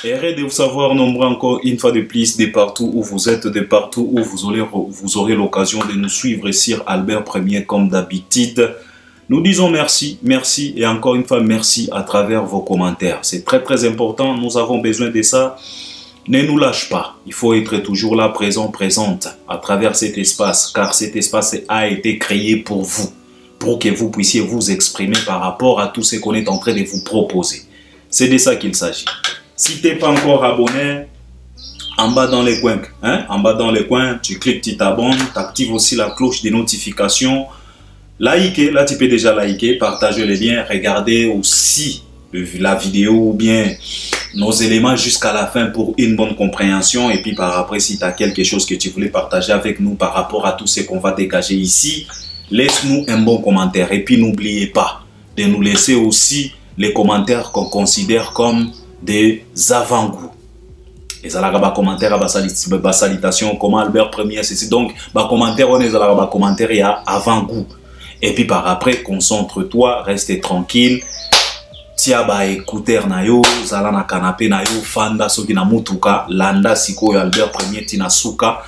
Heureux de vous savoir nombreux encore une fois de plus de partout où vous êtes, de partout où vous aurez l'occasion de nous suivre sur Albert Premier comme d'habitude. Nous disons merci, merci et encore une fois merci à travers vos commentaires. C'est très très important, nous avons besoin de ça. Ne nous lâche pas, il faut être toujours là, présent, présente à travers cet espace, car cet espace a été créé pour vous, pour que vous puissiez vous exprimer par rapport à tout ce qu'on est en train de vous proposer. C'est de ça qu'il s'agit. Si tu n'es pas encore abonné, en bas dans les coins, tu cliques, tu t'abonnes, tu actives aussi la cloche des notifications. Likez, là tu peux déjà liker, partager les liens, regardez aussi la vidéo ou bien nos éléments jusqu'à la fin pour une bonne compréhension. Et puis par après, si tu as quelque chose que tu voulais partager avec nous par rapport à tout ce qu'on va dégager ici, laisse-nous un bon commentaire. Et puis n'oubliez pas de nous laisser aussi les commentaires qu'on considère comme des avant-goûts. Et ça là commentaire à salutation comment Albert Premier c'est donc commentaire on est là commentaire il y a avant-goût. Et puis par après concentre-toi, reste tranquille. Tia ba écouteur na yo, zala na canapé na yo, fanda soki na mutuka, landa siko Albert Premier tina suka,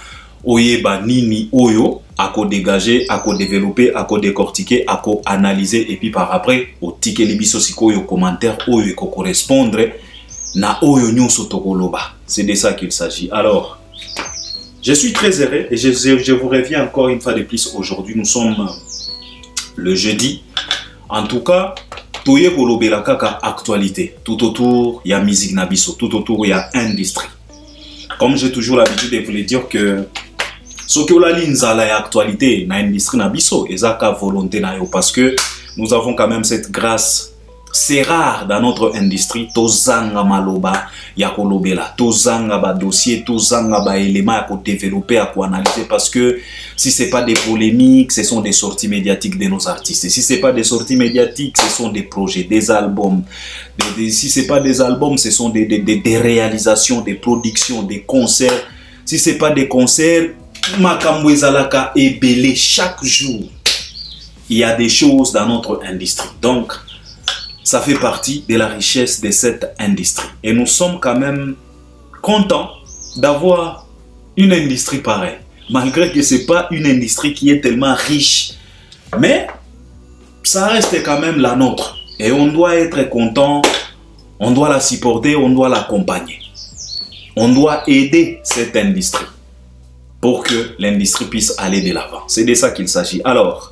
oyeba nini oyo, ako dégager, ako développer, ako décortiquer, ako analyser et puis par après au ticket libiso siko yo commentaire oyo eko correspondre na oyo nyonso tokoloba. C'est de ça qu'il s'agit. Alors, je suis très heureux et je vous reviens encore une fois de plus aujourd'hui. Nous sommes le jeudi. En tout cas, tout y est la kaka actualité. Tout autour, il y a musique nabiso. Tout autour, il y a industrie. Comme j'ai toujours l'habitude de vous le dire que ce que la ligne la actualité na industrie nabiso et ça volonté na yo parce que nous avons quand même cette grâce. C'est rare dans notre industrie, tozanga maloba ya kolobela, tozanga ba dossier, tozanga ba éléments à développer, à analyser parce que si c'est pas des polémiques, ce sont des sorties médiatiques de nos artistes. Et si c'est pas des sorties médiatiques, ce sont des projets, des albums. Si c'est pas des albums, ce sont des réalisations, des productions, des concerts. Si c'est pas des concerts, makambo ezalaka ebele chaque jour. Il y a des choses dans notre industrie. Donc ça fait partie de la richesse de cette industrie. Et nous sommes quand même contents d'avoir une industrie pareille. Malgré que ce n'est pas une industrie qui est tellement riche. Mais ça reste quand même la nôtre. Et on doit être content, on doit la supporter, on doit l'accompagner. On doit aider cette industrie pour que l'industrie puisse aller de l'avant. C'est de ça qu'il s'agit. Alors,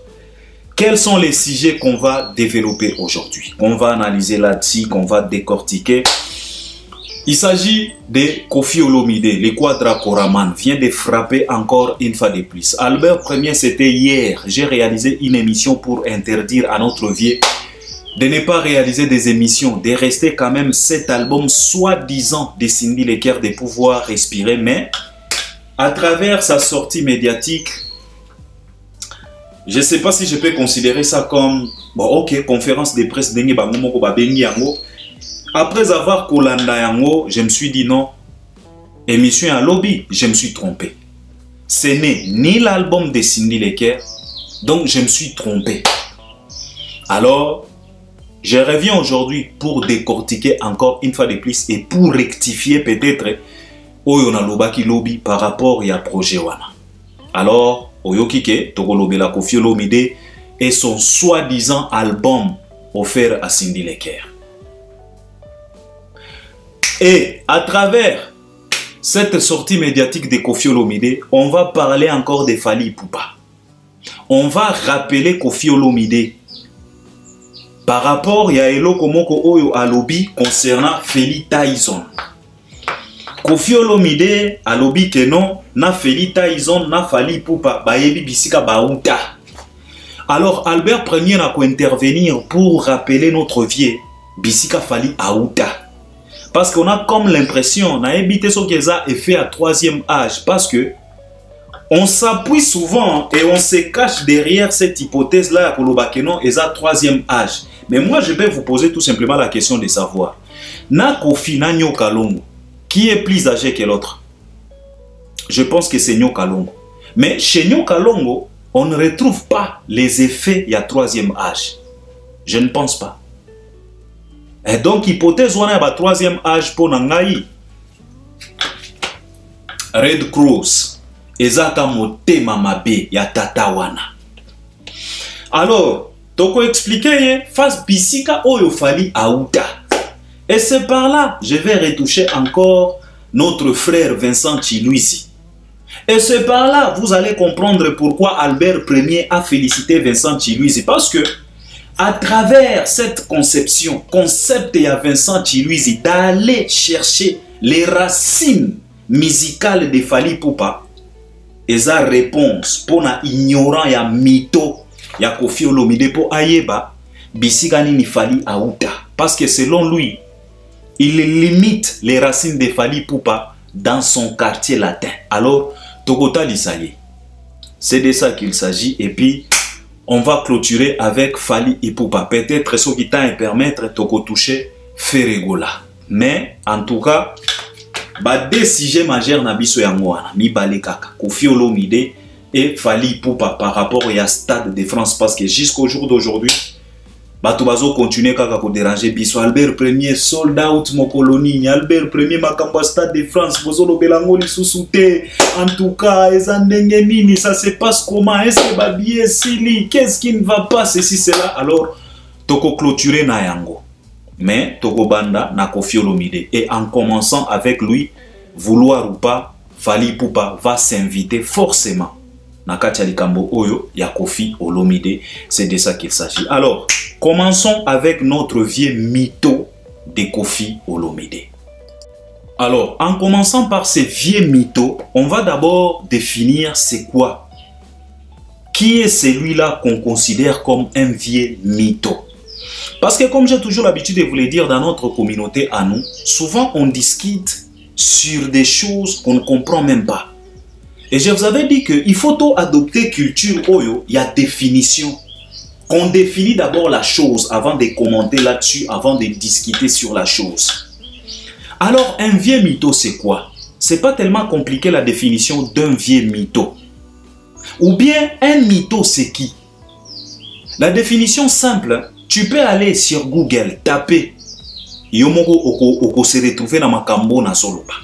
quels sont les sujets qu'on va développer aujourd'hui, qu'on va analyser là-dessus, qu'on va décortiquer? Il s'agit de Koffi Olomide, le Quadra Koraman, vient de frapper encore une fois de plus. Albert Premier, c'était hier. J'ai réalisé une émission pour interdire à notre vieux de ne pas réaliser des émissions, de rester quand même cet album soi-disant de Cindy Leker, de pouvoir respirer. Mais à travers sa sortie médiatique, je ne sais pas si je peux considérer ça comme bon, ok, conférence de presse dengue bango babengi yango. Après avoir kolanda yango, je me suis dit non. Émission à lobby, je me suis trompé. Ce n'est ni l'album de Cindy Leker, donc je me suis trompé. Alors, je reviens aujourd'hui pour décortiquer encore une fois de plus et pour rectifier peut-être oyo na lobaki lobby par rapport à projet wana. Alors, Oyokike, Tokolobela Koffi Olomide et son soi-disant album offert à Cindy Leker. Et à travers cette sortie médiatique de Koffi Olomide, on va parler encore de Fally Ipupa. On va rappeler Koffi Olomide par rapport à Eloko Moko Oyo Alobi concernant Fely Tyson. Koffi Olomide alobi que non, na Fely Tyson, na Fally Ipupa, bayebi bisika baouta. Alors Albert Premier n'a qu'à intervenir pour rappeler notre vieux bisika Fally aouta. Parce qu'on a comme l'impression, na évité ce que ça est fait à troisième âge, parce que on s'appuie souvent et on se cache derrière cette hypothèse-là pour le non et ça troisième âge. Mais moi je vais vous poser tout simplement la question de savoir, na Koffi na Nyoka Longo, qui est plus âgé que l'autre? Je pense que c'est Nyoka Longo. Mais chez Nyoka Longo, on ne retrouve pas les effets il y a troisième âge. Je ne pense pas. Et donc, hypothèse, on a un troisième âge pour Nangaï. Red Cross. Ezaka motema mabe ya tatawana. Alors, toko expliquer face bisika oyo fali aouta. Et c'est par là, je vais retoucher encore notre frère Vincent Chiluisi. Et c'est par là, vous allez comprendre pourquoi Albert Ier a félicité Vincent Chiluisi. Parce que, à travers cette conception, concept de Vincent Chiluisi, d'aller chercher les racines musicales de Fally Ipupa, et sa réponse pour na ignorant ya mytho ya Koffi Olomide pour ayeba bisigani ni Fally aouta. Parce que selon lui, il limite les racines de Fally Ipupa dans son quartier latin. Alors, Tokota Lissaye, c'est de ça qu'il s'agit. Et puis, on va clôturer avec Fally Ipupa. Peut-être ce qui t'a permettre Toko toucher Ferregola. Mais, en tout cas, deux sujets majeurs na biso yango wana mibale kaka Koffi Olomide et Fally Ipupa par rapport au Stade de France, parce que jusqu'au jour d'aujourd'hui bato bazo continuer kaka ko déranger biso. Albert Ier sold out mo colonie, Albert Ier makambo Stade de France bozolo belango lisusu te. En tout cas ezandenge nini, ça se passe comment, est-ce que babiye sili, qu'est-ce qui ne va pas, ceci cela. Alors toko clôturer na yango. Mais Tokobanda na Koffi Olomide. Et en commençant avec lui, vouloir ou pas, Fally Ipupa va s'inviter forcément. Na kati ya likambo oyo ya Koffi Olomide. C'est de ça qu'il s'agit. Alors, commençons avec notre vieux mytho de Koffi Olomide. Alors, en commençant par ces vieux mythos, on va d'abord définir c'est quoi. Qui est celui-là qu'on considère comme un vieux mytho? Parce que comme j'ai toujours l'habitude de vous le dire dans notre communauté à nous, souvent on discute sur des choses qu'on ne comprend même pas. Et je vous avais dit qu'il faut adopter culture oyo, il y a définition. Qu'on définit d'abord la chose avant de commenter là-dessus, avant de discuter sur la chose. Alors un vieux mytho c'est quoi? C'est pas tellement compliqué la définition d'un vieux mytho. Ou bien un mytho c'est qui? La définition simple, tu peux aller sur Google, taper Yomoko Oko se retrouver dans Makambo na Soloba.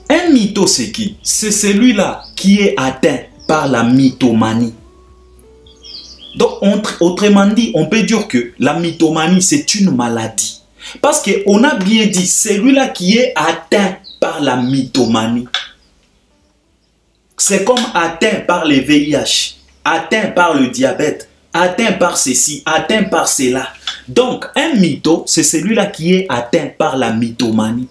Un mytho c'est qui? C'est celui-là qui est atteint par la mythomanie. Donc autrement dit, on peut dire que la mythomanie c'est une maladie. Parce qu'on a bien dit, celui-là qui est atteint par la mythomanie. C'est comme atteint par le VIH, atteint par le diabète, atteint par ceci, atteint par cela. Donc, un mytho, c'est celui-là qui est atteint par la mythomanie.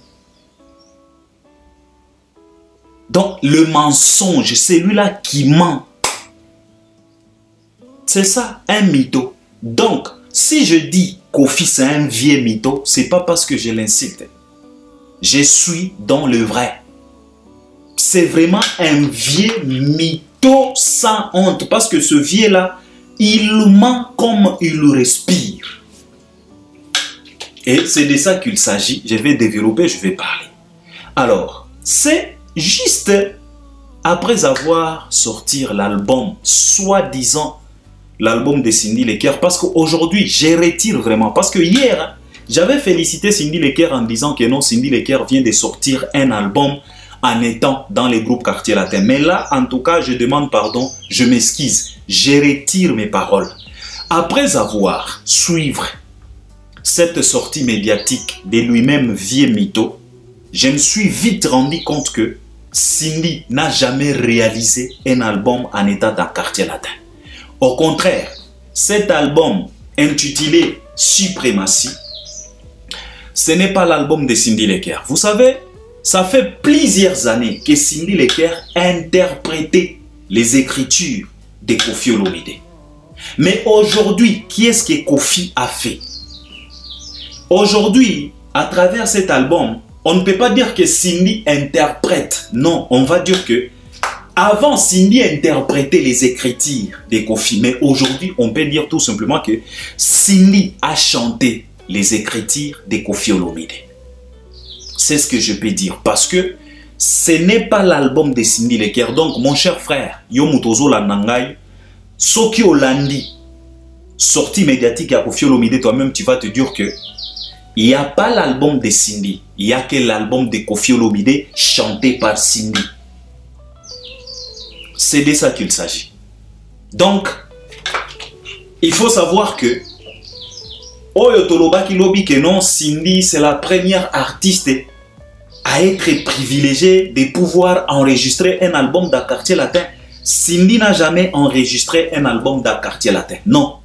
Donc, le mensonge, celui-là qui ment. C'est ça, un mytho. Donc, si je dis Koffi c'est un vieux mytho, c'est pas parce que je l'insulte. Je suis dans le vrai. C'est vraiment un vieux mytho sans honte. Parce que ce vieux-là, il ment comme il respire. Et c'est de ça qu'il s'agit. Je vais développer, je vais parler. Alors, c'est juste après avoir sorti l'album, soi-disant l'album de Cindy Lecker. Parce qu'aujourd'hui, je retire vraiment. Parce que hier, j'avais félicité Cindy Lecker en disant que non, Cindy Lecker vient de sortir un album en étant dans les groupes Quartier Latin. Mais là, en tout cas, je demande pardon, je m'excuse. Je retire mes paroles. Après avoir suivi cette sortie médiatique de lui-même vieux mytho, je me suis vite rendu compte que Cindy n'a jamais réalisé un album en état dans Quartier Latin. Au contraire, cet album intitulé Suprématie, ce n'est pas l'album de Cindy Lecker. Vous savez, ça fait plusieurs années que Cindy Lecker a interprété les écritures de Koffi Olomide. Mais aujourd'hui, qu'est-ce que Koffi a fait? Aujourd'hui, à travers cet album, on ne peut pas dire que Cindy interprète. Non, on va dire que avant, Cindy interprétait les écritures de Koffi. Mais aujourd'hui, on peut dire tout simplement que Cindy a chanté les écritures de Koffi Olomide. C'est ce que je peux dire. Parce que ce n'est pas l'album de Cindy Lecker. Donc, mon cher frère, Yomutozo Lanangai, Soki Olandi, sortie médiatique à Koffi Olomide, toi-même, tu vas te dire que il n'y a pas l'album de Cindy. Il n'y a que l'album de Koffi Olomide chanté par Cindy. C'est de ça qu'il s'agit. Donc, il faut savoir que Oyo Tolobaki Lobi que non, Cindy, c'est la première artiste à être privilégiée de pouvoir enregistrer un album d'un quartier latin. Cindy n'a jamais enregistré un album d'un quartier latin. Non.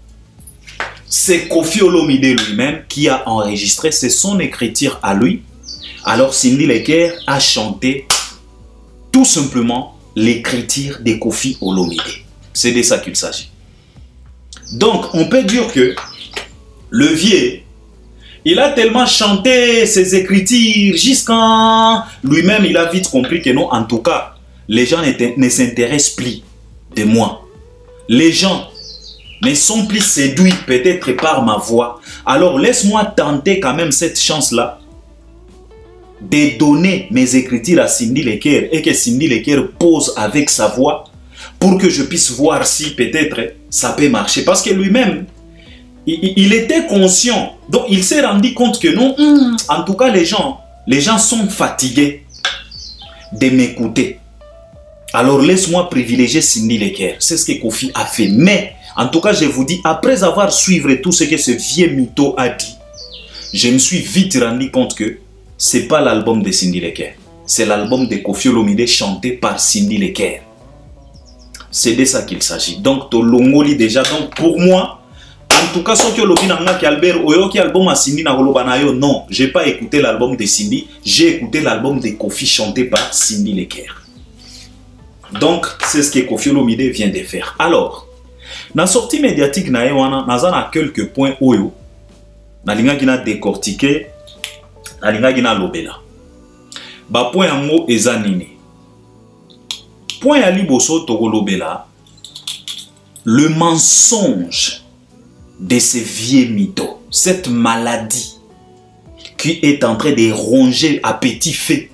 C'est Koffi Olomide lui-même qui a enregistré, c'est son écriture à lui. Alors Cindy Leker a chanté tout simplement l'écriture de Koffi Olomide. C'est de ça qu'il s'agit. Donc, on peut dire que le vieux, il a tellement chanté ses écritures jusqu'à lui-même, il a vite compris que non, en tout cas, les gens ne s'intéressent plus de moi. Les gens ne sont plus séduits peut-être par ma voix. Alors, laisse-moi tenter quand même cette chance-là de donner mes écritures à Cindy Leker et que Cindy Leker pose avec sa voix pour que je puisse voir si peut-être ça peut marcher. Parce que lui-même, il était conscient. Donc, il s'est rendu compte que non, en tout cas, les gens sont fatigués de m'écouter. Alors, laisse-moi privilégier Cindy Leker. C'est ce que Koffi a fait. Mais, en tout cas, je vous dis, après avoir suivi tout ce que ce vieux mytho a dit, je me suis vite rendu compte que ce n'est pas l'album de Cindy Leker. C'est l'album de Koffi Olomide chanté par Cindy Leker. C'est de ça qu'il s'agit. Donc, Tolongoli déjà. Donc, pour moi, en tout cas, ce que l'opinion qui Albert Oyo qui album à Cindy Nagolobanayo, non, j'ai pas écouté l'album de Cindy, j'ai écouté l'album de Koffi chanté par Cindy Leker. Donc, c'est ce que Koffi Olomide vient de faire. Alors, dans la sortie médiatique, nous avons quelques points Oyo. Nous avons décortiqué, nous avons lobela. Ba point en mot ezanini. Point à liboso togolobela. Le mensonge de ces vieux mythos, cette maladie qui est en train de ronger à petit feu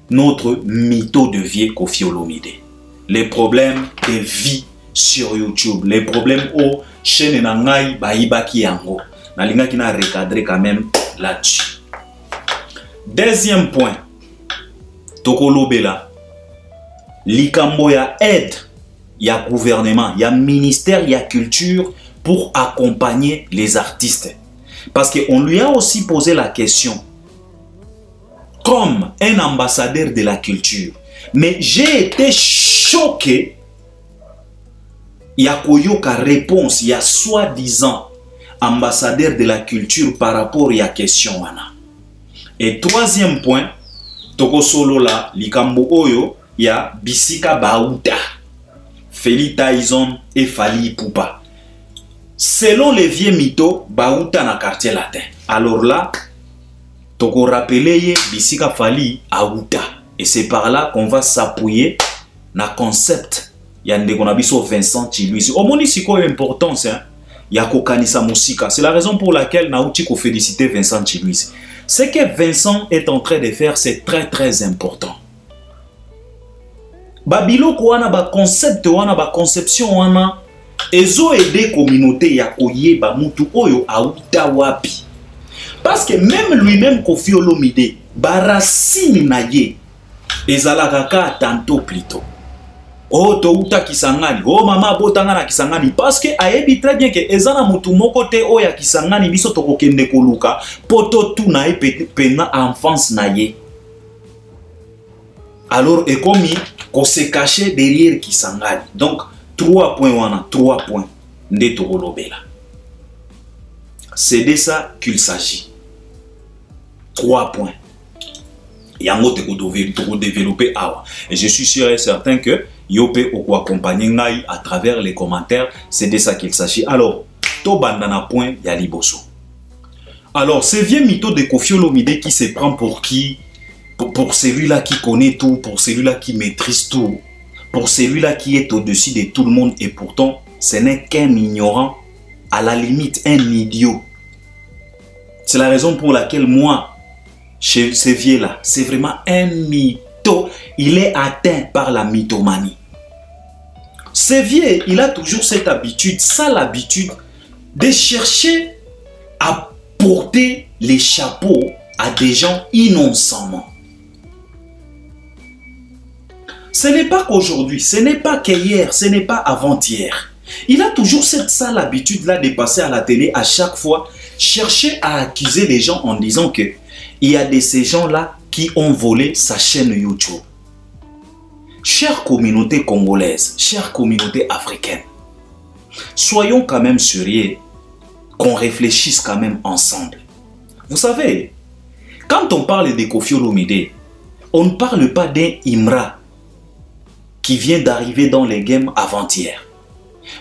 notre mytho de vieux Koffi Olomide. Les problèmes de vie sur YouTube, les problèmes au chaîne nangai baibaki yango. Nalinga qui n'a recadré quand même là-dessus. Deuxième point, Tokolobela, likambo ya aide, ya gouvernement, ya ministère, ya culture pour accompagner les artistes. Parce qu'on lui a aussi posé la question, comme un ambassadeur de la culture. Mais j'ai été choqué, il y a koyoka réponse, il y a soi-disant ambassadeur de la culture par rapport à la question. Et troisième point, Toko Solo la, likambo oyo, il y a Bisika Bauta, Feli Tyson et Fali Ipupa. Selon les vieux mythos, Bauta na quartier latin. Alors là, Toko rappelé Bisika Fali Aouta. Et c'est par là qu'on va s'appuyer na concept. Yande konabiso Vincent Chiluisi. Au moins ici quoi l'importance hein. Ya kokanisa musika. C'est la raison pour laquelle nauti ko féliciter Vincent Chiluisi. Ce que Vincent est en train de faire, c'est très important. Babilo wana ba concept wana ba conception wana ezo aider communauté ya koyeba mutu oyo auta wapi. Parce que même lui-même Koffi Olomide barasini na ye ezalaka ka tantôt plutôt. Oh touta Kisangani, oh mama botanga na Kisangani parce que ayebi très bien que ezana mutu moko te oya Kisangani biso tokokende koluka poto tu na e pena enfance na ye. Alors et comme qu'on se cachait derrière Kisangani. Donc 3 points wana, 3 points nde tokolobela. C'est de ça qu'il s'agit. 3 points. Yango toko développer awa. Et je suis sûr et certain que Yopé ou accompagner ngai à travers les commentaires, c'est de ça qu'il s'agit. Alors, to bandana point yaliboso. Alors, ce vieux mytho de Koffi Olomide qui se prend pour qui? Pour celui-là qui connaît tout, pour celui-là qui maîtrise tout, pour celui-là qui est au-dessus de tout le monde et pourtant, ce n'est qu'un ignorant, à la limite un idiot. C'est la raison pour laquelle moi, chez ce vieux-là, c'est vraiment un mytho. Il est atteint par la mythomanie. Ce vieux, il a toujours cette habitude, ça l'habitude, de chercher à porter les chapeaux à des gens innocemment. Ce n'est pas qu'aujourd'hui, ce n'est pas qu'hier, ce n'est pas avant-hier. Il a toujours cette sale habitude-là de passer à la télé à chaque fois, chercher à accuser les gens en disant que il y a de ces gens-là qui ont volé sa chaîne YouTube. Chère communauté congolaise, chère communauté africaine, soyons quand même sérieux, qu'on réfléchisse quand même ensemble. Vous savez, quand on parle de Koffi Olomide, on ne parle pas d'un Imra qui vient d'arriver dans les games avant-hier.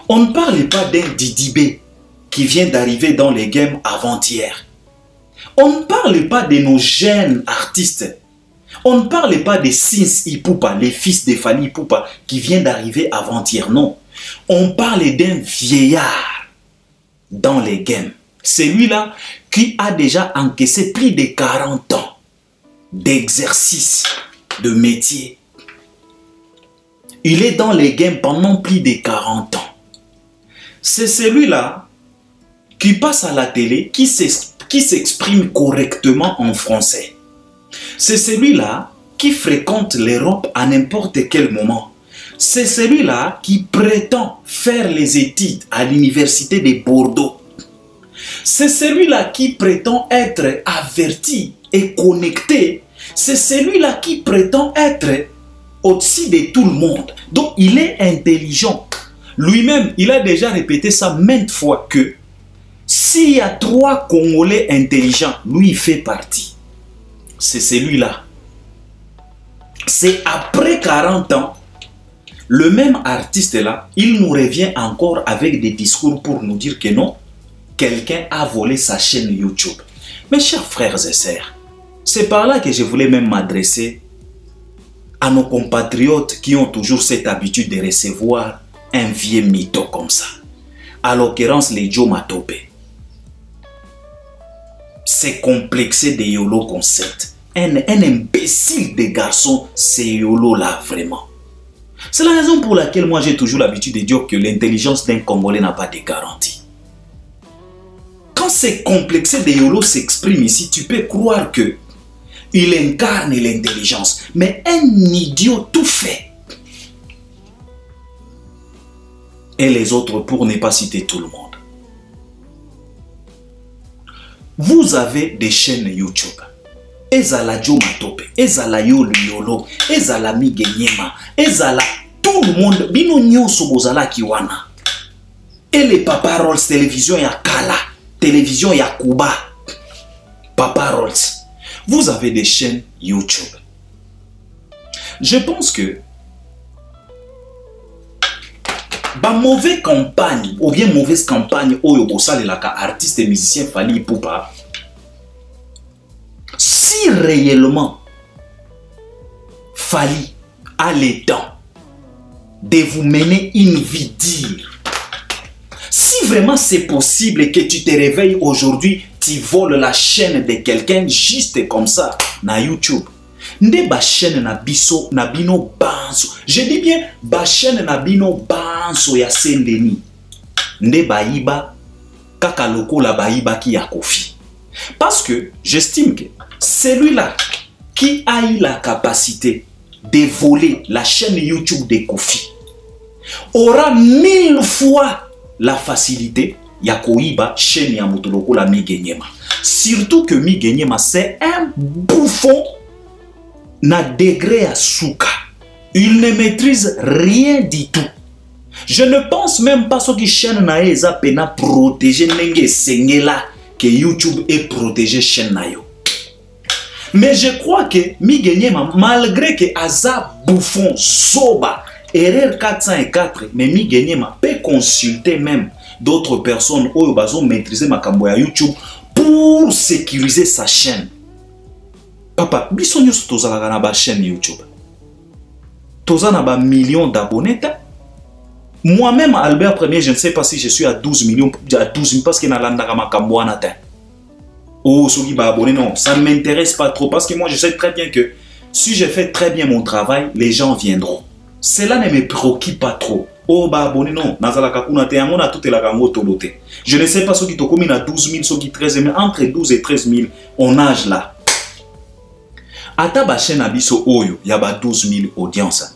On ne parle pas d'un Didibé qui vient d'arriver dans les games avant-hier. On ne parle pas de nos jeunes artistes. On ne parle pas de Sins Ipupa, les fils de Fally Ipupa qui vient d'arriver avant-hier. Non. On parle d'un vieillard dans les games. Celui-là qui a déjà encaissé plus de 40 ans d'exercice, de métier. Il est dans les games pendant plus de 40 ans. C'est celui-là qui passe à la télé, qui s'exprime correctement en français. C'est celui-là qui fréquente l'Europe à n'importe quel moment. C'est celui-là qui prétend faire les études à l'université de Bordeaux. C'est celui-là qui prétend être averti et connecté. C'est celui-là qui prétend être au-dessus de tout le monde. Donc il est intelligent. Lui-même, il a déjà répété ça maintes fois que s'il y a 3 Congolais intelligents, lui il fait partie. C'est celui-là. C'est après 40 ans, le même artiste-là, il nous revient encore avec des discours pour nous dire que non, quelqu'un a volé sa chaîne YouTube. Mes chers frères et sœurs, c'est par là que je voulais même m'adresser à nos compatriotes qui ont toujours cette habitude de recevoir un vieux mytho comme ça. À l'occurrence, les Joe Matope. C'est complexé de YOLO concept. Un imbécile de garçon, c'est YOLO là vraiment. C'est la raison pour laquelle moi j'ai toujours l'habitude de dire que l'intelligence d'un Congolais n'a pas de garantie. Quand c'est complexé de YOLO s'exprime ici, tu peux croire que il incarne l'intelligence. Mais un idiot tout fait. Et les autres pour ne pas citer tout le monde. Vous avez des chaînes YouTube. Ezala Joe Matope, Ezala YOLO, Ezala Migenyema, Ezala tout le monde. Bino nyonso bozala kiwana. Et les Papa Rolls, télévision ya Kala, télévision ya Kuba. Papa Rolls. Vous avez des chaînes YouTube. Je pense que ba mauvaise campagne ou bien mauvaise campagne oyo bosalelaka artiste et musicien Fally Ipupa, si réellement Fally a le temps de vous mener une vie dire, si vraiment c'est possible que tu te réveilles aujourd'hui, tu voles la chaîne de quelqu'un juste comme ça na YouTube. Nde ba chaîne na biso na bino banso. Je dis bien ba chaîne na bino banso ya Sendeni. Nde ba iba kaka lokola ba iba ki ya Koffi. Parce que j'estime que celui-là qui a eu la capacité de voler la chaîne YouTube de Koffi aura 1000 fois la facilité ya koiba chaîne ya motoloko la Migenyema. Surtout que Migenyema c'est un bouffon na degré à souka. Il ne maîtrise rien du tout. Je ne pense même pas ce qui chaîne na eza pena protéger nenge sengela que YouTube est protégé chaîne na yo. Mais je crois que Migenyema, malgré que aza bouffon soba erreur 404, mais Migenyema peut consulter même d'autres personnes oyo bazo maîtriser makambo ya YouTube pour sécuriser sa chaîne. Papa, biso nyonso tozalaka na ba chaîne YouTube. Toza na ba millions d'abonnés. Moi-même, Albert Premier, je ne sais pas si je suis à 12 millions, à 12 000 parce que na landaka makambo wana te. Oh, soki ba abonné, non, ça ne m'intéresse pas trop parce que moi je sais très bien que si je fais très bien mon travail, les gens viendront. Cela ne me préoccupe pas trop. Oh bah abonné non, nazala kakuna te yango na tout la kango tolote. Je ne sais pas ceux qui te commis à 12 000, ceux qui 13 000, entre 12 et 13 000 on âge là. Ata ba chaîne abiso oyo, y a ba 12 000 audiences.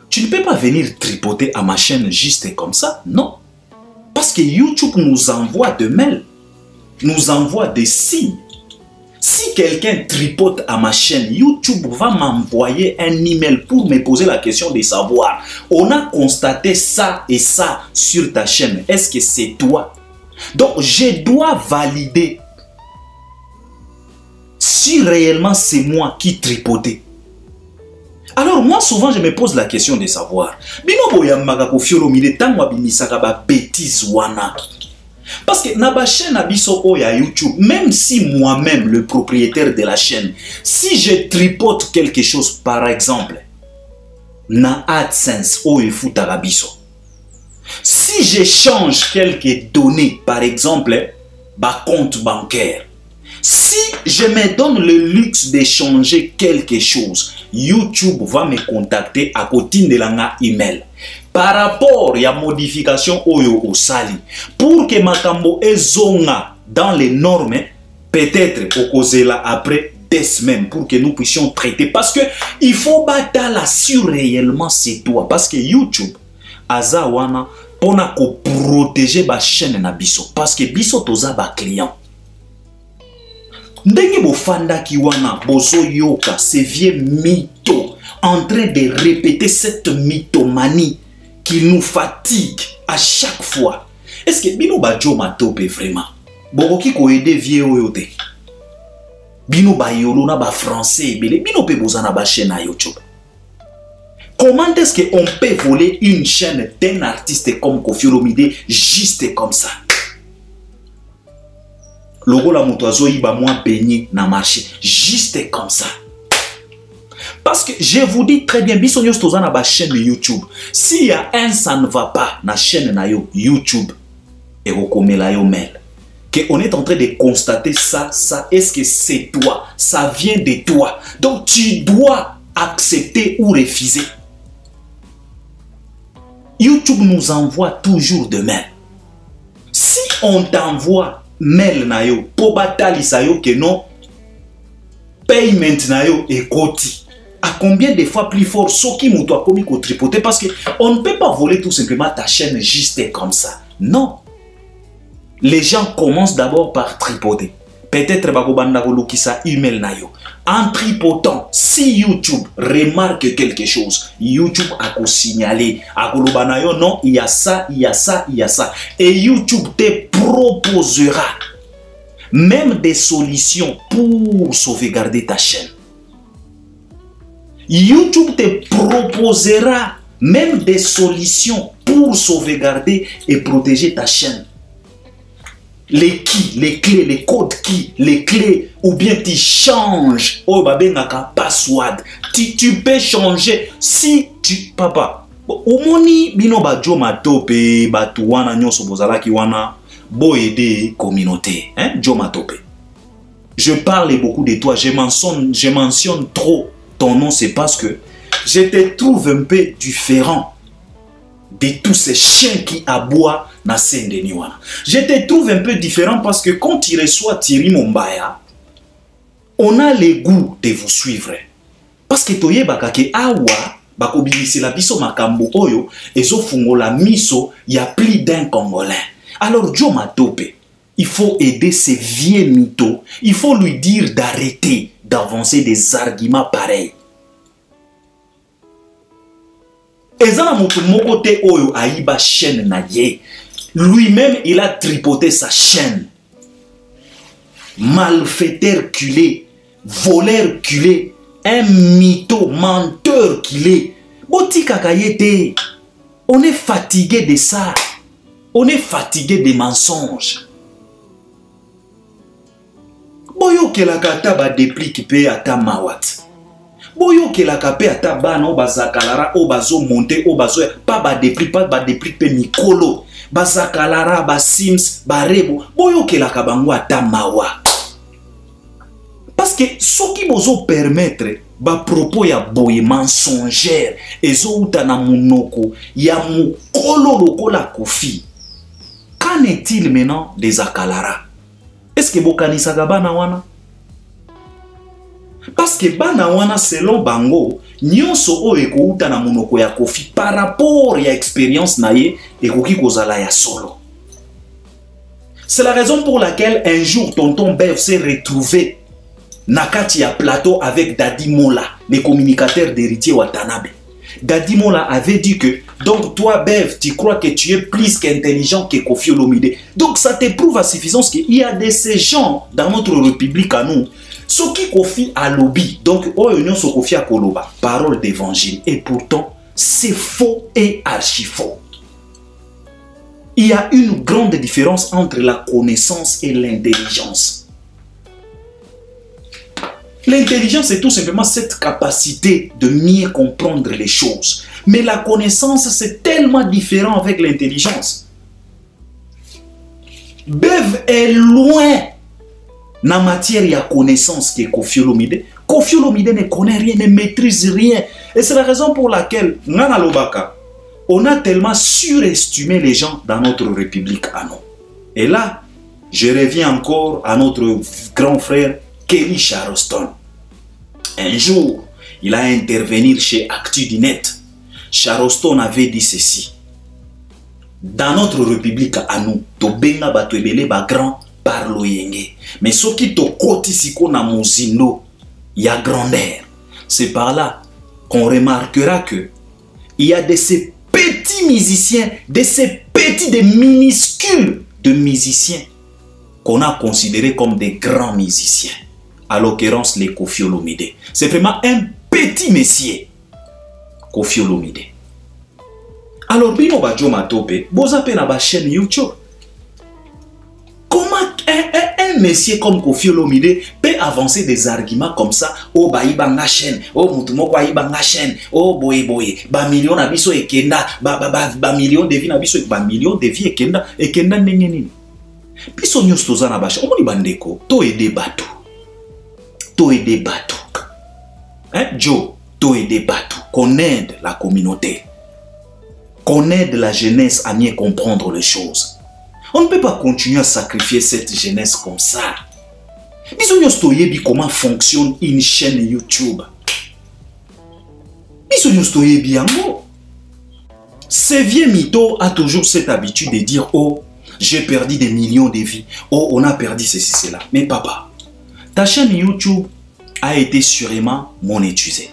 Tu ne peux pas venir tripoter à ma chaîne juste comme ça, non. Parce que YouTube nous envoie des mails, nous envoie des signes. Si quelqu'un tripote à ma chaîne, YouTube va m'envoyer un email pour me poser la question de savoir, on a constaté ça et ça sur ta chaîne, est-ce que c'est toi? Donc je dois valider si réellement c'est moi qui tripotais. Alors moi souvent je me pose la question de savoir, bino boyambaka ko fiolo mile tango abimisaka ba bêtise wana. Parce que na ba chaîne abiso oya YouTube, même si moi-même le propriétaire de la chaîne, si je tripote quelque chose par exemple na AdSense oyo futaka biso, si je change quelques données par exemple ba compte bancaire, si je me donne le luxe de changer quelque chose, YouTube va me contacter à côté de l'anga email. Par rapport à la modification oyo osali, pour que makambo ezonga dans les normes, peut-être au cause là après des semaines pour que nous puissions traiter. Parce que il faut battre sur réellement c'est toi. Parce que YouTube, azawana, pour protéger ba chaîne na biso. Parce que biso toza ba client. Ndenge bofanda kiwana bozo yoka ces vieux mythos en train de répéter cette mythomanie qui nous fatigue à chaque fois. Est-ce que bino ba jo matope vraiment? Bokoki ko aider vieux oyote. Bino ba yolo na ba français bele bino pe bozana ba chaîne na YouTube. Comment est-ce qu'on peut voler une chaîne d'un artiste comme Koffi Olomide juste comme ça? Logo la motoazo iba moins baigné na marché juste comme ça. Parce que je vous dis très bien, bisogno stoza na ba chaîne YouTube. S'il y a un ça ne va pas na chaîne na yo YouTube et rekomela yo mail. Que on est en train de constater ça, est-ce que c'est toi? Ça vient de toi. Donc tu dois accepter ou refuser. YouTube nous envoie toujours de mail. Si on t'envoie mail na yo, po batalisa yo que non, payment na yo et koti. À combien de fois plus fort ce qui m'a commis au tripoter? Parce qu'on ne peut pas voler tout simplement ta chaîne juste comme ça. Non. Les gens commencent d'abord par tripoter. Peut-être bakobanda kolukisa email na yo. En tripotant, si YouTube remarque quelque chose, YouTube a signalé à kolobana yo non, il y a ça, il y a ça, il y a ça. Et YouTube te proposera même des solutions pour sauvegarder ta chaîne. YouTube te proposera même des solutions pour sauvegarder et protéger ta chaîne. Les keys, les clés, les codes keys, les clés, ou bien tu changes. Oh, babengaka password. Tu peux changer si tu. Papa, omoni bino ba jo matope, batuwana nyoso bozala ki wana, bo aider communauté, hein, jo matope. Je parle beaucoup de toi, je mentionne trop ton nom, c'est parce que je te trouve un peu différent de tous ces chiens qui aboient na Saint-Denis. Je te trouve un peu différent parce que quand tu reçois Thierry Mombaya, on a le goût de vous suivre. Parce que toye bakake awa, bakobimisi la biso makambo oyo, ezo fungola miso, y a plus d'un Congolais. Alors Jo Matope, il faut aider ces vieux mythos, il faut lui dire d'arrêter d'avancer des arguments pareils. Ezana mutu mokote oyo aiba chaîne na ye. Lui-même, il a tripoté sa chaîne. Malfaiteur culé, voleur culé, un mytho, menteur qu'il est. Boti kakayete. On est fatigué de ça. On est fatigué des mensonges. Boyo ke la kata ba déplique pe ata mawat. Boyo ke la kape ata bana o bazakalara o bazo monter o bazo pas ba déplique pe mikolo. Bazakalara ba sims ba rebo. Boyo ke la kabango ata mawa. Parce que ce qui bozo permettre ba propos ya boye mensongère ezouta na munoko ya mukolo lokola Kofi. Qu'en est-il maintenant des Akalara? Est-ce que bokanisaka bana wana? Parce que bana wana selon bango nyonso o ekouta na munoko ya Kofi par rapport ya expérience na ye ekoki kozala ya solo. C'est la raison pour laquelle un jour tonton Bev s'est retrouvé nakati ya plateau avec Daddy Mola, le communicateur d'héritier Watanabe. Daddy Mola avait dit que, donc toi Bev, tu crois que tu es plus qu'intelligent que Koffi Olomide. Donc ça te prouve à suffisance qu'il y a de ces gens dans notre république à nous. Ce qui Kofi a lobby, donc Oyon so Kofi a Koloba, parole d'évangile. Et pourtant, c'est faux et archi faux. Il y a une grande différence entre la connaissance et l'intelligence. L'intelligence, c'est tout simplement cette capacité de mieux comprendre les choses. Mais la connaissance, c'est tellement différent avec l'intelligence. Bev est loin dans matière de connaissance qui est Koffi Olomide. Koffi Olomide ne connaît rien, ne maîtrise rien. Et c'est la raison pour laquelle, Nana Lobaka, on a tellement surestimé les gens dans notre république à nous. Et là, je reviens encore à notre grand frère Kelly Charleston. Un jour, il a intervenu chez ActuDinet. Charleston avait dit ceci. Dans notre république à nous, to benga bato ebele ba grand par loyenge. Mais ce qui to koti siko na muzindo, ya grandeur. C'est par là qu'on remarquera que il y a de ces petits musiciens, de ces petits, des minuscules de musiciens qu'on a considérés comme des grands musiciens. À l'occurrence, les Koffi Olomide. C'est vraiment un petit messier, Koffi Olomide. Alors, bino ba jo matope, boza pe na ba chaîne YouTube. Comment un messier comme Koffi Olomide peut avancer des arguments comme ça? Oh, ba ibanga chaîne, oh, mutumo ba ibanga chaîne, oh, boye boye, ba million na biso ekenda, ba million de vie na biso, ba million de vie ekenda nini. Biso nyos toza na ba chaîne, omoni bandeko, to ede bato. To aider bateau. Hein, Joe, to aider bateau. Qu'on aide la communauté. Qu'on aide la jeunesse à mieux comprendre les choses. On ne peut pas continuer à sacrifier cette jeunesse comme ça. Bisognos toyebi comment fonctionne une chaîne YouTube. Bisognos toyebi yango. Ce vieux mytho a toujours cette habitude de dire, oh, j'ai perdu des millions de vies. Oh, on a perdu ceci, cela. Mais papa, ta chaîne YouTube a été sûrement monétisée.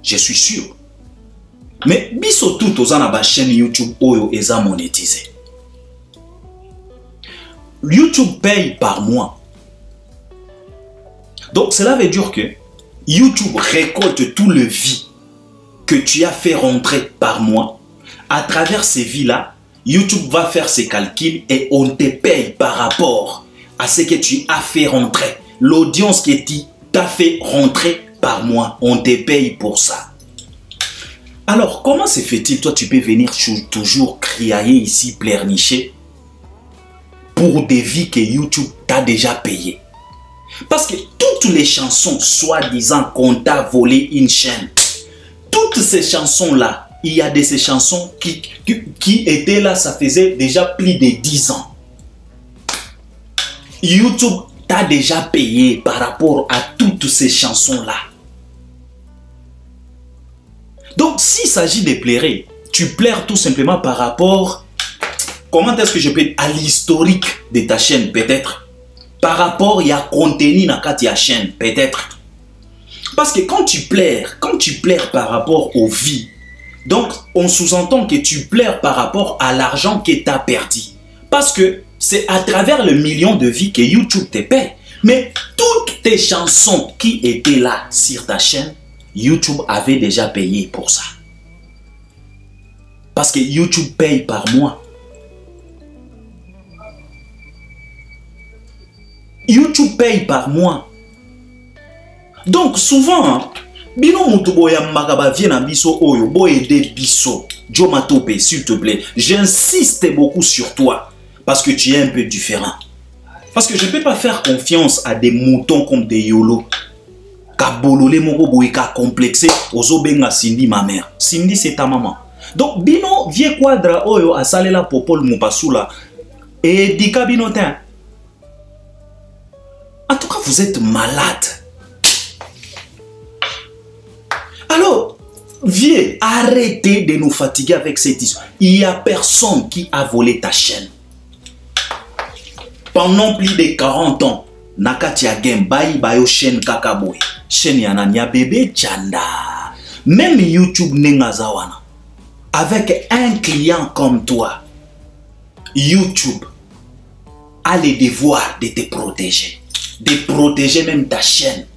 Je suis sûr. Mais biso tout aux na chaîne YouTube oyo eza monétisée. YouTube paye par mois. Donc cela veut dire que YouTube récolte tout le vie que tu as fait rentrer par mois. À travers ces vies-là, YouTube va faire ses calculs et on te paye par rapport à ce que tu as fait rentrer. L'audience que tu as fait rentrer par mois, on te paye pour ça. Alors, comment se fait-il, toi, tu peux venir toujours crier ici, pleurnicher pour des vies que YouTube t'a déjà payées? Parce que toutes les chansons, soi-disant qu'on t'a volé une chaîne, toutes ces chansons-là, il y a de ces chansons qui étaient là, ça faisait déjà plus de 10 ans. YouTube t'a déjà payé par rapport à toutes ces chansons-là. Donc, s'il s'agit de pleurer, tu pleures tout simplement par rapport, comment est-ce que je peux dire, à l'historique de ta chaîne, peut-être. Par rapport, il y a contenu dans ta chaîne, peut-être. Parce que quand tu pleures par rapport aux vies, donc on sous-entend que tu pleures par rapport à l'argent que tu as perdu. Parce que c'est à travers le million de vies que YouTube te paie. Mais toutes tes chansons qui étaient là sur ta chaîne, YouTube avait déjà payé pour ça. Parce que YouTube paye par mois. YouTube paye par mois. Donc souvent, bino mutuboya magaba viena biso oyo boyede biso. Jomatope, s'il te plaît, j'insiste beaucoup sur toi parce que tu es un peu différent. Parce que je ne peux pas faire confiance à des moutons comme des YOLO. ka bololé moko boye ka complexé ozo benga Cindy ma mère. Cindy c'est ta maman. Donc bino vie quadra oyo asalela popol mopasula et dika bino ten. En tout cas vous êtes malade. Alors vieux, arrêtez de nous fatiguer avec cette histoire. Il n'y a personne qui a volé ta chaîne. Pendant plus de 40 ans, nakati ya game bayi bayo chaîne kakaboy. Chaîne yanania bébé chanda. Même YouTube nengazawana. Avec un client comme toi, YouTube a le devoir de te protéger. De protéger même ta chaîne.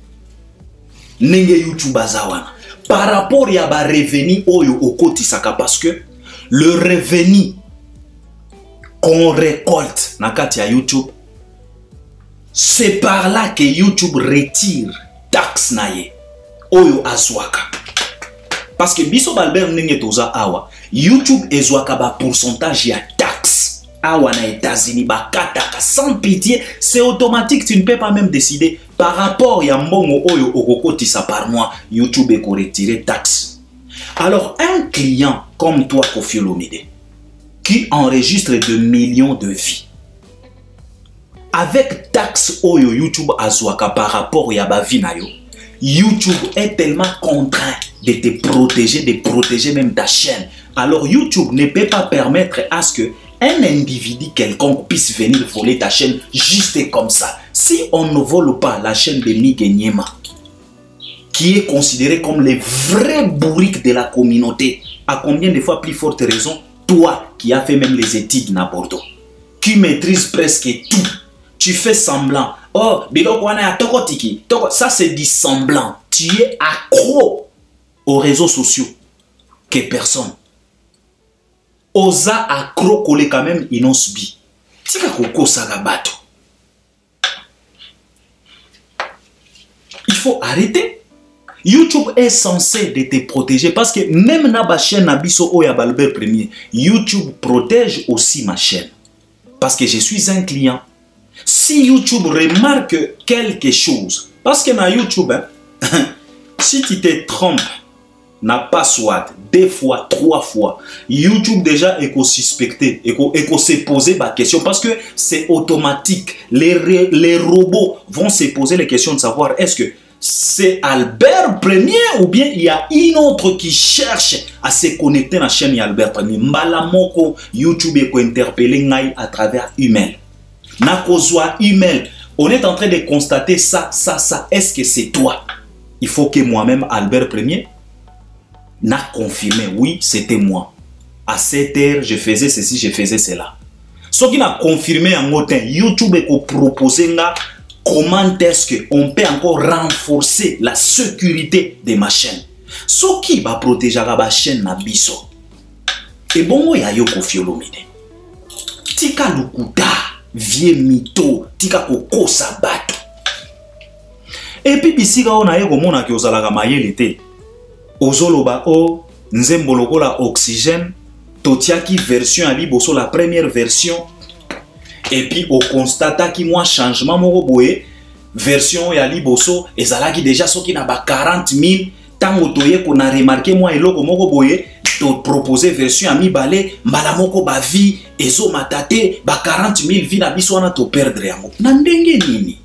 Nenge YouTube azawana. Par rapport à ba revenu oyo okotisaka parce que le revenu qu'on récolte nakati ya YouTube, c'est par là que YouTube retire taxe naye oyo azwaka. Parce que biso balber nenge toza awa, YouTube ezwaka ba pourcentage ya taxe. Awa na États-Unis ba kataka sans pitié, c'est automatique, tu ne peux pas même décider par rapport ya mbongo oyo okokotisa par mois, YouTube eko retirer taxe. Alors un client comme toi Koffi Olomide qui enregistre de millions de vies avec taxe oyo YouTube azwaka par rapport ya ba vie na yo, YouTube est tellement contraint de te protéger, de protéger même ta chaîne. Alors YouTube ne peut pas permettre à ce que un individu quelconque puisse venir voler ta chaîne juste comme ça. Si on ne vole pas la chaîne de Miguel Nyema, qui est considéré comme le vrai bourrique de la communauté, à combien de fois plus forte raison, toi qui as fait même les études à Bordeaux, qui maîtrise presque tout, tu fais semblant. Oh, ça c'est du semblant. Tu es accro aux réseaux sociaux que personne. Oza accro collé quand même inosbi. Tika koko sagabato. Il faut arrêter. YouTube est censé de te protéger parce que même na ba chaîne Nabiso Oya Balbert Premier, YouTube protège aussi ma chaîne. Parce que je suis un client. Si YouTube remarque quelque chose, parce que na YouTube, hein, si tu te trompes, n'a pas soit 2 fois, 3 fois, YouTube déjà éco-suspecté, éco-se poser la question parce que c'est automatique. Les robots vont se poser les questions de savoir est-ce que c'est Albert Premier ou bien il y a une autre qui cherche à se connecter à la chaîne Albert Premier. Mbalamoko YouTube est interpellé à travers email. Nakozwa email. On est en train de constater ça. Est-ce que c'est toi? Il faut que moi-même, Albert Premier, n'a confirmé, oui, c'était moi. À 7 heures, je faisais ceci, je faisais cela. Ce qui n'a confirmé en motin, YouTube a proposé comment est-ce qu'on peut encore renforcer la sécurité de ma chaîne. Ce qui va protéger ma chaîne na biso. Et bon, il y a yo Koffi Olomide. Tika lukuta, vieux mito, tika koko sabato. Et puis, bisika on a eu comme on a qui osala mayele te. Ozoloba o nzemboloko la oxygène totiaki version ali boso la première version et puis on constate qui moi changement moko boye version ya li boso ezalaki déjà soki na ba 40 000 tango toye ko na remarqué moi eloko moko boye to proposer version ami balé mbala moko ba vie ezo matate ba 40 000 vie na biso na to perdre yango na ndenge nini.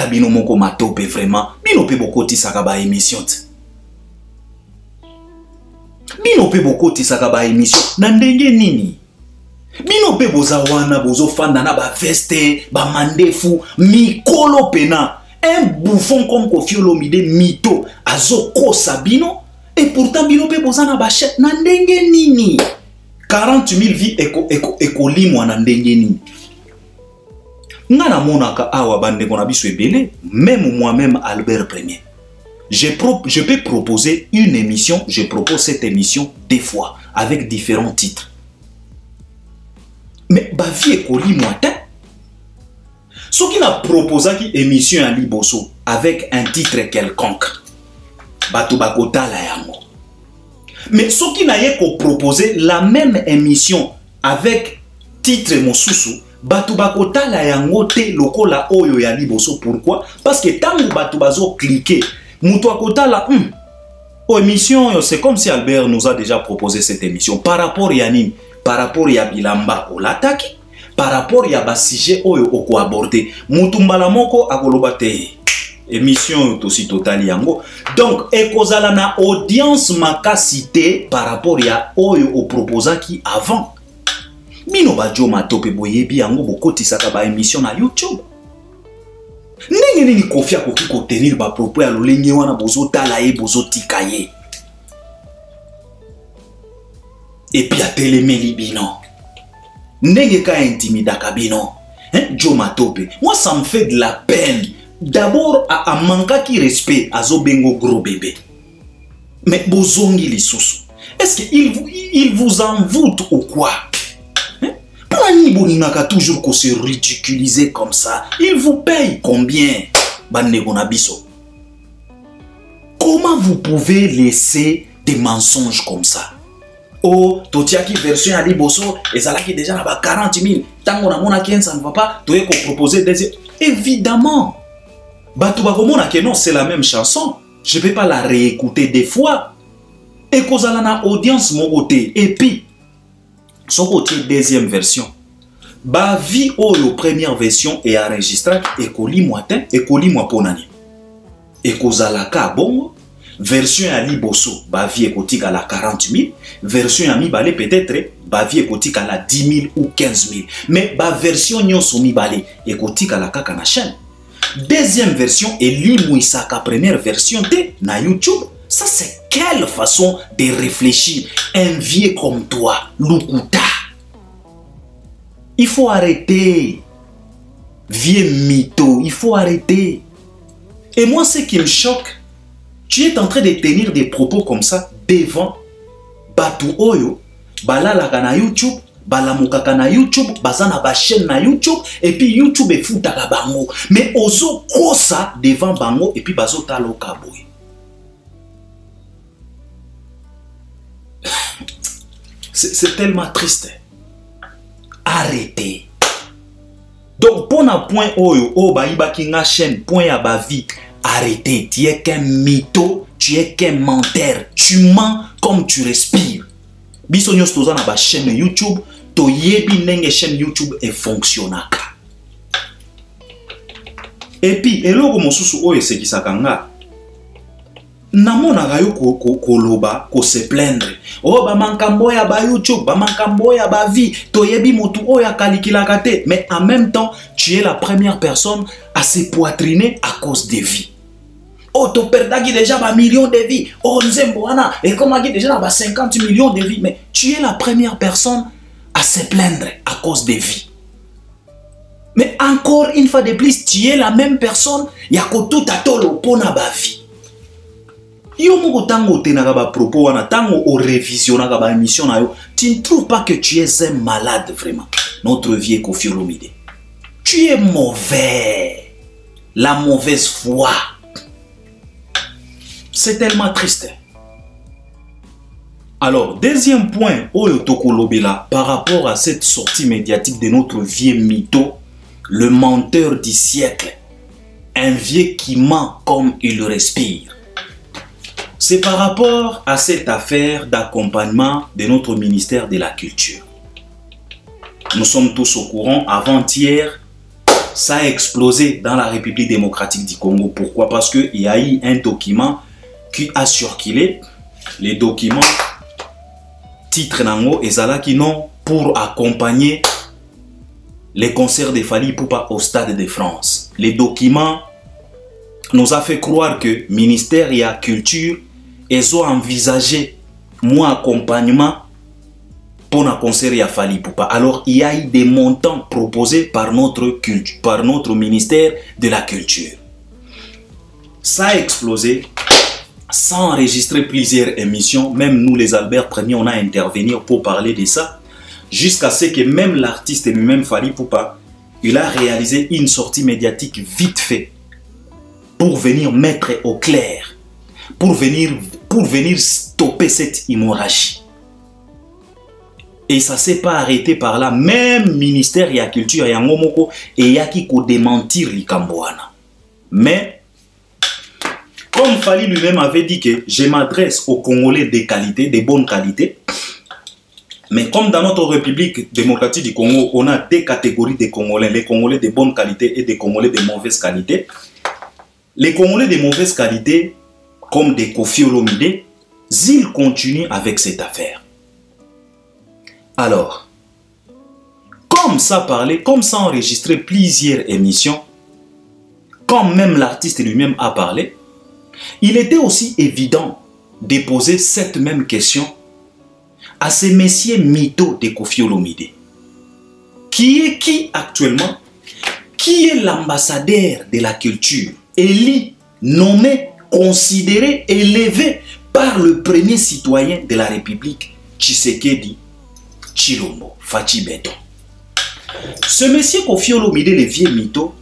Bino moko matope vraiment bino pe bokoti saka ba émission bino pe bokoti saka ba émission na ndenge nini bino pe boza wana bozo fanda na ba veste ba mandefu mikolo pena un bouffon comme Koffi Olomide mito azo kosa bino et pourtant bino pe boza na ba chèque na ndenge nini 40 000 vies eko limwa na ndenge nini. Ngana monaka awa bande kona biso ebele, même moi-même Albert Premier. Je peux proposer une émission, je propose cette émission 2 fois avec différents titres. Mais ba vie ekoli moita. Ce qui n'a proposé une émission à Liboso avec un titre quelconque. Bato bakota la yango. Mais ce qui n'a pas proposé la même émission avec titre mosusu Batu bakotala yango te lokola oyo ya liboso. Pourquoi? Parce que tango batu bazo cliquer, mutu akotala émission, c'est comme si Albert nous a déjà proposé cette émission. Par rapport à Nini, par rapport à Bilamba, on l'attaque. Par rapport à Basije, on a abordé. Mutumbala moko akolobate. Émission aussi totale yango. Donc, ekozala na audience makasité par rapport à oyo au proposa qui avant. Mino bajo matope boyebi yango bokoti saka ba émission na YouTube. Ndenge nini kofia koki ko tenir ba propos ya lolenge wana bozo tala ye bozo tikaye. Et puis a telemeli bino. Ndenge ka intimida kabino. Jo matope. Moi ça me fait de la peine. D'abord a manka ki respect a zo bengo gros bébé. Mais bozongi li susu. Est-ce qu'il vous envoûte ou quoi? Toujours qu'on se ridiculiser comme ça. Il vous paye combien? Comment vous pouvez laisser des mensonges comme ça? Oh, Totiaki version à Liboso, et ça là qui déjà là 40 000. Tant qu'on a mon akien, ça ne va pas. Tu es proposer des. Évidemment. Non, c'est la même chanson. Je ne vais pas la réécouter des fois. Et qu'on a la audience mon côté. Et puis, son côté deuxième version. Ba vie la première version est enregistrée et koli moitin et koli moiponani. Et kozalaka bongo version à liboso ba vie ekotika la 40 000, version à mibale peut-être ba vie ekotika la 10 000 ou 15 000. Mais ba version nyonso mibale ekotika la kaka na chaîne. Deuxième version est limouisaka première version de na YouTube. Ça c'est quelle façon de réfléchir un vieux comme toi, Lukuta. Il faut arrêter. Vieux mytho, il faut arrêter. Et moi, ce qui me choque, tu es en train de tenir des propos comme ça devant Batu Oyo, Balalaka na YouTube, Balamukaka na YouTube, Bazana ba chaîne na YouTube, et puis YouTube est foutaka bango. Mais ozo kosa devant bango, et puis bazo talo kaboui. C'est tellement triste. Arrêtez. Donc, pour un point oyo, baïba ki nga chaîne, point à ba vie, arrêtez. Tu es qu'un mytho, tu es qu'un menteur. Tu mens comme tu respires. Biso nyos toza na ba chaîne YouTube, to yebi nenge chaîne YouTube et fonctionnaka. Et puis, eloko mosusu oyo se kisakanga. Namona yo koloba ko se plaindre. Oh ba mankambo ya ba YouTube, ba mankambo ya ba vie, toyebi motu oya kalikilaka te. Mais en même temps, tu es la première personne à se poitriner à cause des vies. Oh to perdaki déjà ba millions de vies. Oh nzemboana et comment déjà ba 50 millions de vies. Mais tu es la première personne à se plaindre à cause des vies. Mais encore une fois de plus, tu es la même personne ya ko tout atolo pona ba vie. Yo moko tango tenaka ba propos wana tango o revisionnaka ba émission na yo, tu ne trouves pas que tu es un malade vraiment, notre vieux Koffi Olomide. Tu es mauvais, la mauvaise foi. C'est tellement triste. Alors, deuxième point, oyo tokolobela par rapport à cette sortie médiatique de notre vieux mytho, le menteur du siècle, un vieux qui ment comme il respire. C'est par rapport à cette affaire d'accompagnement de notre ministère de la Culture. Nous sommes tous au courant, avant-hier, ça a explosé dans la République démocratique du Congo. Pourquoi? Parce qu'il y a eu un document qui a circulé. Les documents, titre nango, et ça qui non pour accompagner les concerts de Fally Ipupa au Stade de France. Les documents nous a fait croire que le ministère de la Culture ils ont envisagé mon accompagnement pour un concert à Fally Ipupa. Alors il y a eu des montants proposés par notre ministère de la Culture. Ça a explosé. Sans enregistrer plusieurs émissions, même nous les Albert Premier, on a intervenu pour parler de ça. Jusqu'à ce que même l'artiste lui-même, Fally Ipupa, il a réalisé une sortie médiatique vite fait pour venir mettre au clair, pour venir stopper cette hémorragie. Et ça ne s'est pas arrêté par là. Même ministère de la culture et Ngomoko et Yaki ko démentir Likambouana. Mais, comme Fali lui-même avait dit que je m'adresse aux Congolais de qualité, de bonne qualité. Mais comme dans notre République démocratique du Congo, on a deux catégories de Congolais. Les Congolais de bonne qualité et des Congolais de mauvaise qualité. Les Congolais de mauvaise qualité, comme des Kofi Olomide, ils continuent avec cette affaire. Alors, comme ça parlait, comme ça enregistré plusieurs émissions, comme même l'artiste lui-même a parlé, il était aussi évident de poser cette même question à ces messieurs mythos de Kofi Olomide. Qui est qui actuellement? Qui est l'ambassadeur de la culture? Élu, nommé, considéré, élevé par le premier citoyen de la République, Tshisekedi Tshilombo Fachi Beton. Ce monsieur Kofi Olomide, le vieux mytho,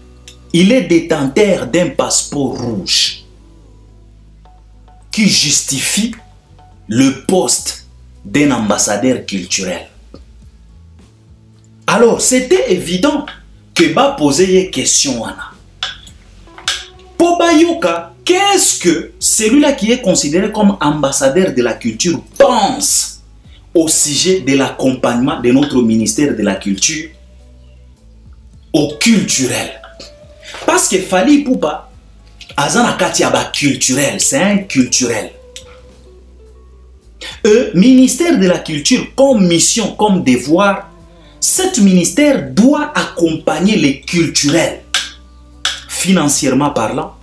il est détenteur d'un passeport rouge qui justifie le poste d'un ambassadeur culturel. Alors, c'était évident que va poser une question. Pour Bayoka, qu'est-ce que celui-là qui est considéré comme ambassadeur de la culture pense au sujet de l'accompagnement de notre ministère de la Culture au culturel? Parce que Fali Poupa, Azana Katiaba culturel, c'est un culturel. Ministère de la Culture, comme mission, comme devoir, cet ministère doit accompagner les culturels. Financièrement parlant,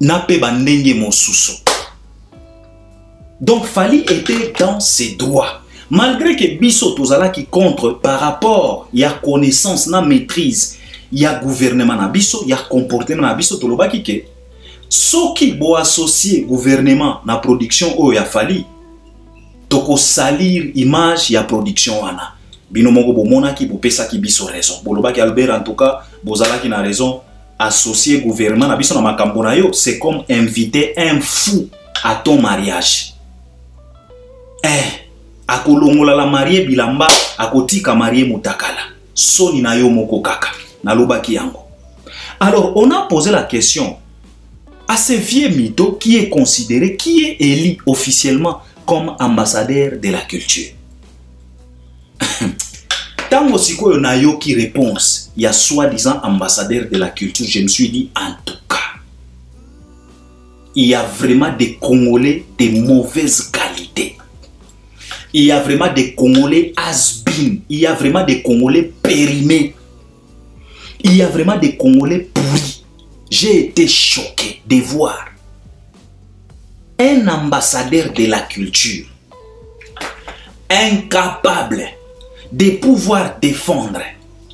Nape Bandenge Mosuso. Donc Fali était dans ses droits. Malgré que Bisso Tozala qui contre par rapport, il y a connaissance, na maîtrise, il y a gouvernement na Bisso, il y a comportement na Bisso Tolobaki ke. Ce qui bo associer gouvernement na production o ya Fali, toko salir image ya production wana. Bino mongo bo mona ki bo pesa ki Bisso raison. Bolobaki Albert en tout cas, bozala ki na raison. Associer gouvernement na Bisso na makambo na yo, c'est comme inviter un fou à ton mariage. Akolongola la marié bilamba, akotika marié mutakala. Soni na yo moko kaka, na lobaki yango. Alors, on a posé la question à ce vieux mytho qui est considéré, qui est élu officiellement comme ambassadeur de la culture. Tango siko yo na yo qui réponse, il y a soi-disant ambassadeur de la culture, je me suis dit en tout cas, il y a vraiment des Congolais de mauvaise qualité. Il y a vraiment des Congolais has-been. Il y a vraiment des Congolais périmés. Il y a vraiment des Congolais pourris. J'ai été choqué de voir un ambassadeur de la culture incapable de pouvoir défendre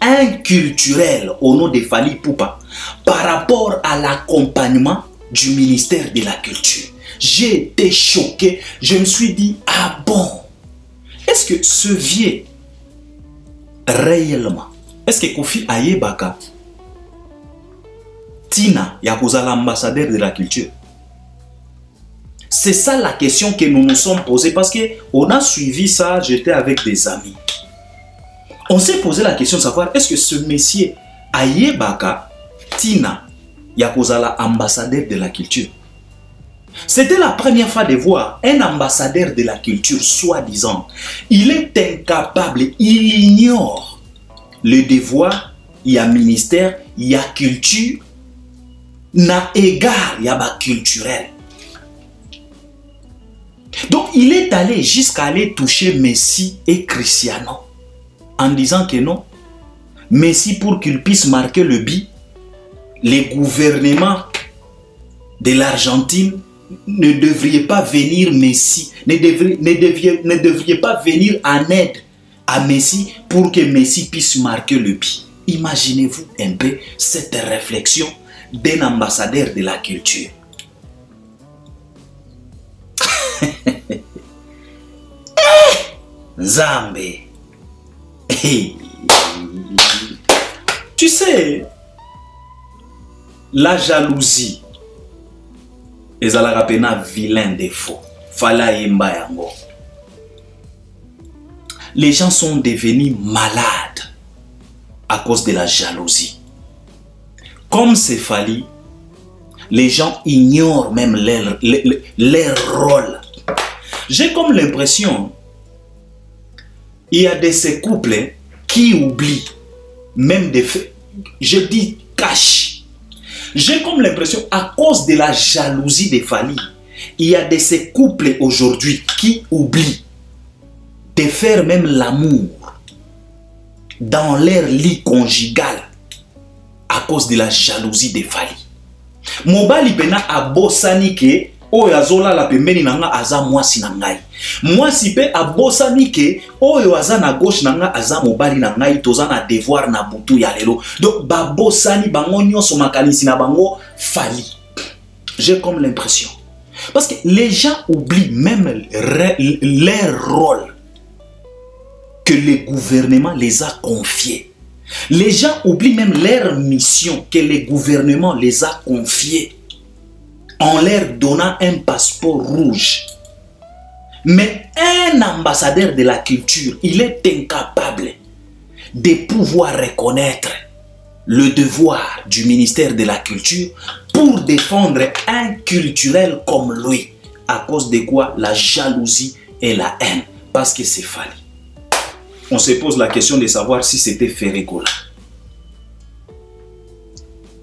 un culturel au nom de Fali Poupa par rapport à l'accompagnement du ministère de la Culture. J'ai été choqué. Je me suis dit, ah bon? Est-ce que ce vieux, réellement, est-ce que Kofi Ayebaka, Tina, Yakuza l'ambassadeur de la culture? C'est ça la question que nous nous sommes posée parce qu'on a suivi ça, j'étais avec des amis. On s'est posé la question de savoir, est-ce que ce monsieur Ayebaka, Tina, Yakuza l'ambassadeur de la culture? C'était la première fois de voir un ambassadeur de la culture, soi-disant. Il est incapable, il ignore le devoir, il y a ministère, il y a culture, n'a égard, il y a culturel. Donc il est allé jusqu'à aller toucher Messi et Cristiano en disant que non, Messi pour qu'il puisse marquer le but, les gouvernements de l'Argentine ne devriez pas venir Messi, ne devriez pas venir en aide à Messi pour que Messi puisse marquer le but. Imaginez-vous un peu cette réflexion d'un ambassadeur de la culture. Zambé. Tu sais, la jalousie ezalaka pena vilain défaut. Fala yemba yango. les gens sont devenus malades à cause de la jalousie. Comme c'est fallu, les gens ignorent même leur rôle. J'ai comme l'impression, il y a de ces couples qui oublient même des faits, je dis cash. J'ai comme l'impression, à cause de la jalousie des familles, il y a de ces couples aujourd'hui qui oublient de faire même l'amour dans leur lit conjugal à cause de la jalousie des familles. Mobali pena abosani ke oyo azola la pembeni nanga aza mwasi na ngai. Mwasi pe abosani ke oyo aza na gauche nanga aza mobali na ngai, toza na devoir na butu ya lelo. Donc babosani bango nyonso makanisi na bango fali. J'ai comme l'impression. Parce que les gens oublient même leur rôle que le gouvernement les a confiés. Les gens oublient même leur mission que le gouvernement les a confiée en leur donnant un passeport rouge. Mais un ambassadeur de la culture, il est incapable de pouvoir reconnaître le devoir du ministère de la Culture pour défendre un culturel comme lui. À cause de quoi? La jalousie et la haine. Parce que c'est fallu. On se pose la question de savoir si c'était Ferregola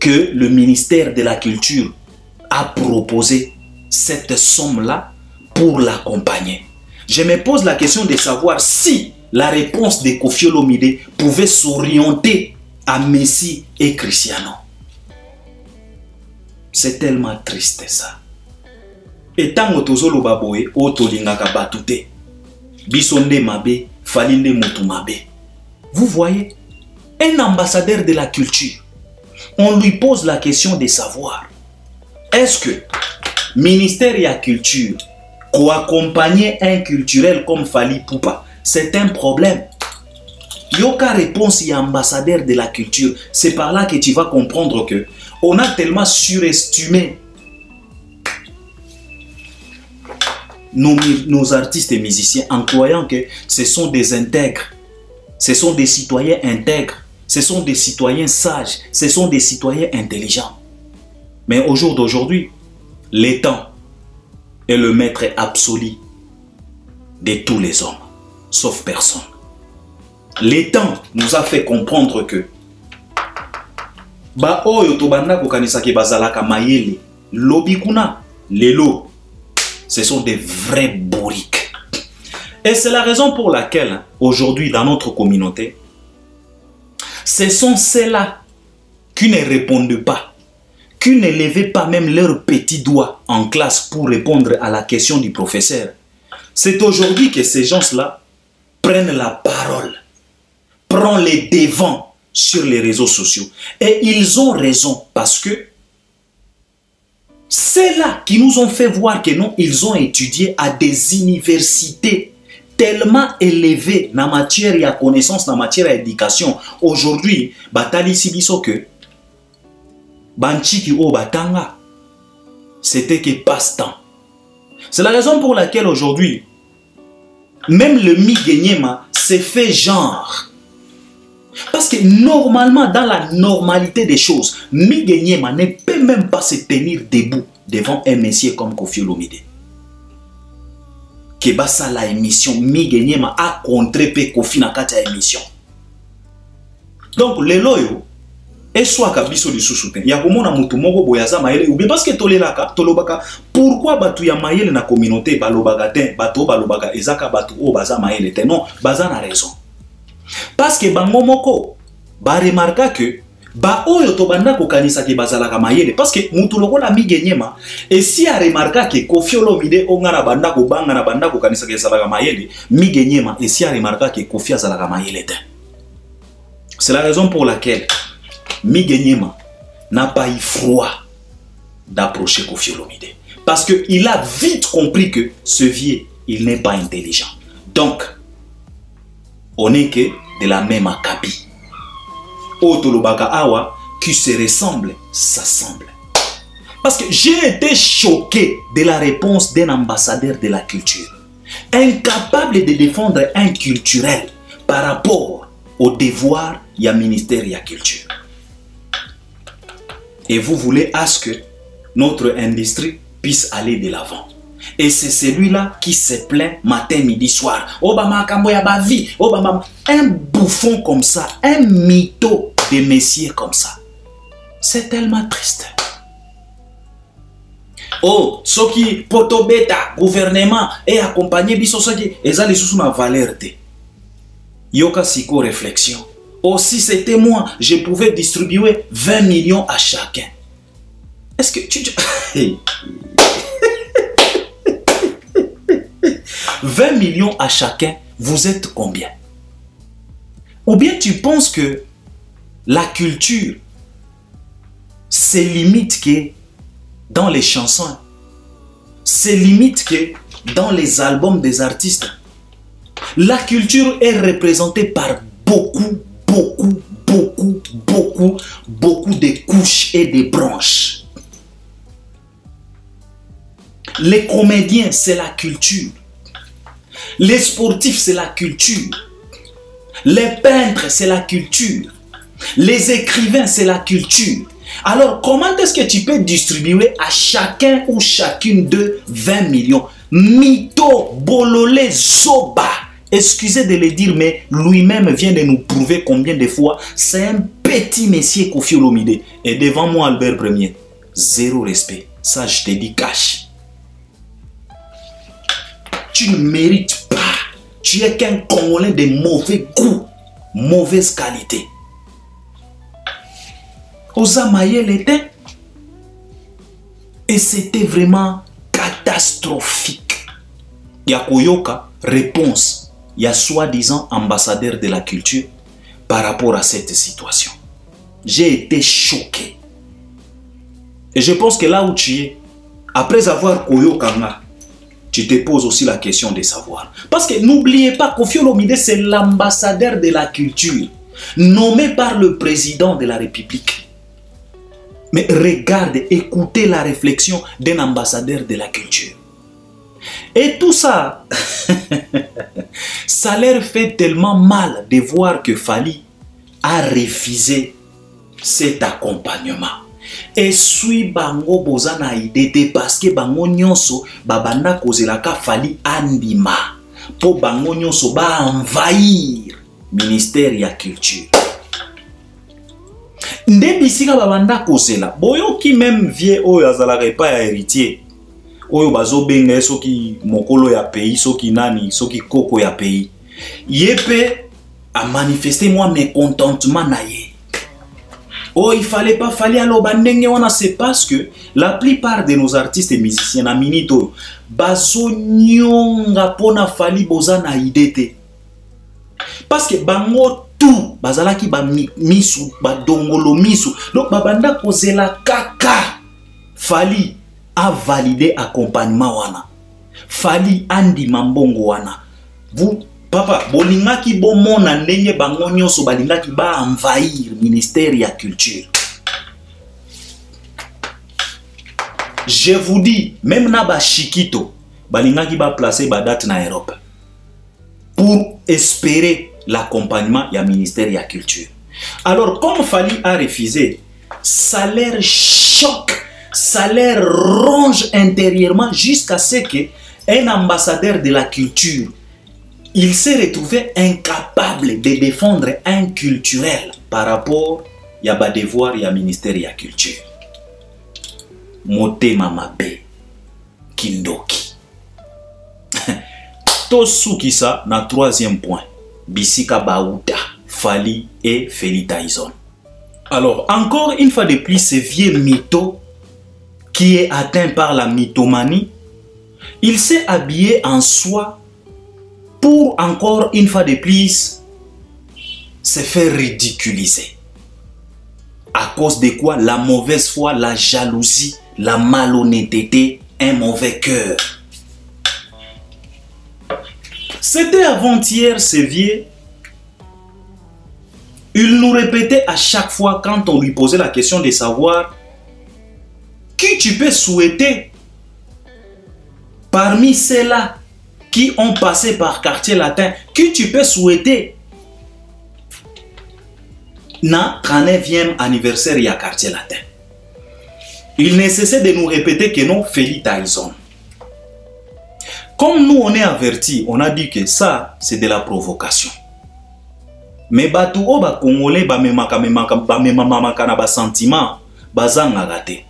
que le ministère de la Culture a proposé cette somme-là pour l'accompagner. Je me pose la question de savoir si la réponse de Koffi Olomide pouvait s'orienter à Messi et Cristiano. C'est tellement triste ça. Et tant que tozolo baboe, otolingaka batute. Bisonde mabe, falinde mutu mabe. Vous voyez, un ambassadeur de la culture, on lui pose la question de savoir, est-ce que ministère de la culture co-accompagner un culturel comme Fally Ipupa, c'est un problème? Yoka réponse y a ambassadeur de la culture. C'est par là que tu vas comprendre que on a tellement surestimé nos artistes et musiciens en croyant que ce sont des intègres, ce sont des citoyens intègres, ce sont des citoyens sages, ce sont des citoyens intelligents. Mais au jour d'aujourd'hui, l'État est le maître absolu de tous les hommes, sauf personne. L'État nous a fait comprendre que ba oyo tobanda kokanisa ke bazalaka mayele lobikuna lelo, ce sont des vrais bourriques. Et c'est la raison pour laquelle aujourd'hui dans notre communauté, ce sont ceux-là qui ne répondent pas, qui ne levaient pas même leurs petits doigts en classe pour répondre à la question du professeur. C'est aujourd'hui que ces gens-là prennent la parole, prennent les devants sur les réseaux sociaux. Et ils ont raison parce que c'est là qui nous ont fait voir que non, ils ont étudié à des universités tellement élevées dans la matière de connaissance, dans la matière d'éducation. Aujourd'hui, Batali Sibiso que Banchiki o Batanga, c'était que passe-temps. C'est la raison pour laquelle aujourd'hui, même le Miguenyema s'est fait genre. Parce que normalement, dans la normalité des choses, Miguenyema ne peut même pas se tenir debout devant un messier comme Koffi Olomide. Kebasa la émission, Miguenyema a contré Koffi na kati ya émission. Donc, les loyaux, et soit kabiso du sous-soutien, ya komona mutu moko boyaza maele, ou bien parce que tolelaka, tolobaka, pourquoi batu ya maele na communauté, balobaka ten, bato balobaka, ezaka batu o baza maele ten, non, baza na raison. Parce que bango moko ba remarka que ba oyo to banda ko kanisa ke bazalaka mayele parce que mutu lokola Miguenyema et si a remarka que Koffi Olomide ongana banda ko banga na banda ko kanisa ke bazalaka mayele Miguenyema et si a remarka que Koffi azalaka mayele. C'est la raison pour laquelle Miguenyema n'a pas eu froid d'approcher Koffi Olomide parce que il a vite compris que ce vieux il n'est pas intelligent. Donc on n'est que de la même acabit. Otolobaka awa, qui se ressemble, s'assemble. Parce que j'ai été choqué de la réponse d'un ambassadeur de la culture incapable de défendre un culturel par rapport au devoir il y a ministère, il y a culture. Et vous voulez à ce que notre industrie puisse aller de l'avant. Et c'est celui-là qui se plaint matin, midi, soir. Obama, Kamboya, Bavi, Obama. Un bouffon comme ça, un mytho de messieurs comme ça. C'est tellement triste. Oh, ce qui potobeta, gouvernement, et accompagné biso soki, eza les sous ma valeur te. Yoka siko réflexion. Oh, si c'était moi, je pouvais distribuer 20 millions à chacun. Est-ce que tu... 20 millions à chacun, vous êtes combien? Ou bien tu penses que la culture se limite que dans les chansons, se limite que dans les albums des artistes. La culture est représentée par beaucoup de couches et de branches. Les comédiens, c'est la culture. Les sportifs, c'est la culture. Les peintres, c'est la culture. Les écrivains, c'est la culture. Alors, comment est-ce que tu peux distribuer à chacun ou chacune de 20 millions? Mytho, Bololé, Zoba. Excusez de le dire, mais lui-même vient de nous prouver combien de fois c'est un petit messier Koffi Olomide. Et devant moi, Albert Ier, zéro respect. Ça, je te dis cash. Tu ne mérites pas. Tu es qu'un Congolais de mauvais goût, mauvaise qualité. Osamaye l'était. Et c'était vraiment catastrophique. Yakoyoka, réponse. Il y a soi-disant ambassadeur de la culture par rapport à cette situation. J'ai été choqué. Et je pense que là où tu es, après avoir Koyokanga, tu te poses aussi la question de savoir. Parce que n'oubliez pas, Koffi Olomide, c'est l'ambassadeur de la culture, nommé par le président de la République. Mais regarde, écoutez la réflexion d'un ambassadeur de la culture. Et tout ça, ça leur fait tellement mal de voir que Fally a refusé cet accompagnement. Et suis bango bozana idete parce que bango nyonso babanda kozelaka Fally andima po bango nyonso ba envahir ministère ya culture. Nde bisika babanda kozela boyoki même vie oyo azalaka epa ya héritier oyo bazo benga soki mokolo ya pays soki nani soki koko ya pays yepe a manifesté moi mécontentement na ye. Oh, il fallait pas aloba ndenge wana, c'est parce que la plupart de nos artistes et musiciens na minito bazo nyonga pona Fally bozana idete. Parce que bango tout bazalaki ba misu ba dongolo misu. Donc babanda kozela kaka Fally a validé accompagnement wana. Fally andi mambongo wana. Vous papa, bolingaki bomona ndenge bango nyonso balingaki ba envahir ministère ya culture. Je vous dis, même na ba Chikito, balingaki ba placer ba date na Europe pour espérer l'accompagnement ya ministère ya culture. Alors comme Fally a refusé, ça leur choque, ça leur ronge intérieurement jusqu'à ce que un ambassadeur de la culture il s'est retrouvé incapable de défendre un culturel par rapport à ba devoir et à ministère de la culture. Motema mabe kindoki. Tosukisa na troisième point. Bisika Baouta, Fally et Fely Tyson. Alors encore une fois de plus, ce vieux mytho qui est atteint par la mythomanie, il s'est habillé en soie pour encore une fois de plus se faire ridiculiser. À cause de quoi? La mauvaise foi, la jalousie, la malhonnêteté, un mauvais cœur. C'était avant-hier, ce vieux. Il nous répétait à chaque fois quand on lui posait la question de savoir qui tu peux souhaiter parmi ceux-là qui ont passé par quartier latin, qui tu peux souhaiter na 39e anniversaire il y a quartier latin. Il ne cessait de nous répéter que non, Feli Tyson. Comme nous on est avertis, on a dit que ça c'est de la provocation. Mais batou o ba congolais ba memaka na ba sentiment bazanga raté.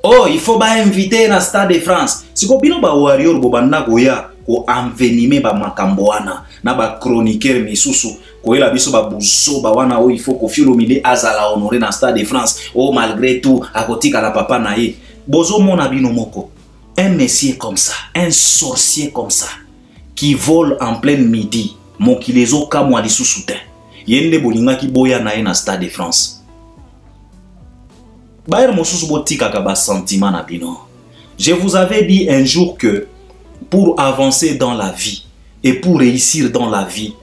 Oh, il faut ba inviter na Stade de France. Siko bino ba warrior bo banda goya ko envenimer ba makamboana na ba chroniqueur misusu ko ela biso ba buso ba wana o il faut ko Philomile azala honorer na Stade de France. Oh, malgré tout akotika la papa na ye. Bozo mona bino moko. Un messier comme ça, un sorcier comme ça, qui vole en plein midi, mon kilezo kamwa li sous-soutin. Yende bolinga ki boya na na Stade de France. Bayer mosusu botika ka ba sentiment na bino. Je vous avais dit un jour que pour avancer dans la vie et pour réussir dans la vie,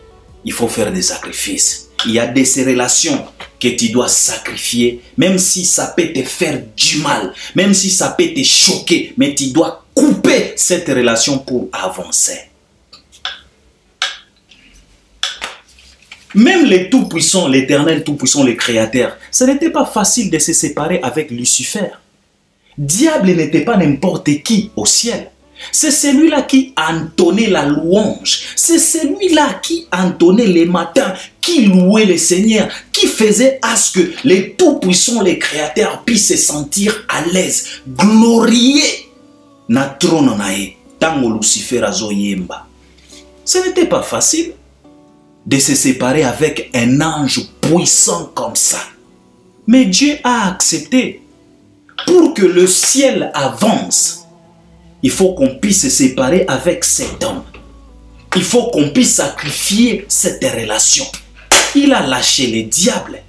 il faut faire des sacrifices. Il y a des relations que tu dois sacrifier, même si ça peut te faire du mal, même si ça peut te choquer, mais tu dois couper cette relation pour avancer. Même les tout-puissants, l'éternel tout-puissant, le créateur, ce n'était pas facile de se séparer avec Lucifer. Diable n'était pas n'importe qui au ciel. C'est celui-là qui entonnait la louange. C'est celui-là qui entonnait les matins, qui louait le Seigneur, qui faisait à ce que les tout-puissants, les créateurs puissent se sentir à l'aise, glorieux. Na trône nae, tango Lucifer azoyemba. Ce n'était pas facile de se séparer avec un ange puissant comme ça. Mais Dieu a accepté. Pour que le ciel avance, il faut qu'on puisse se séparer avec cet homme. Il faut qu'on puisse sacrifier cette relation. Il a lâché le diable.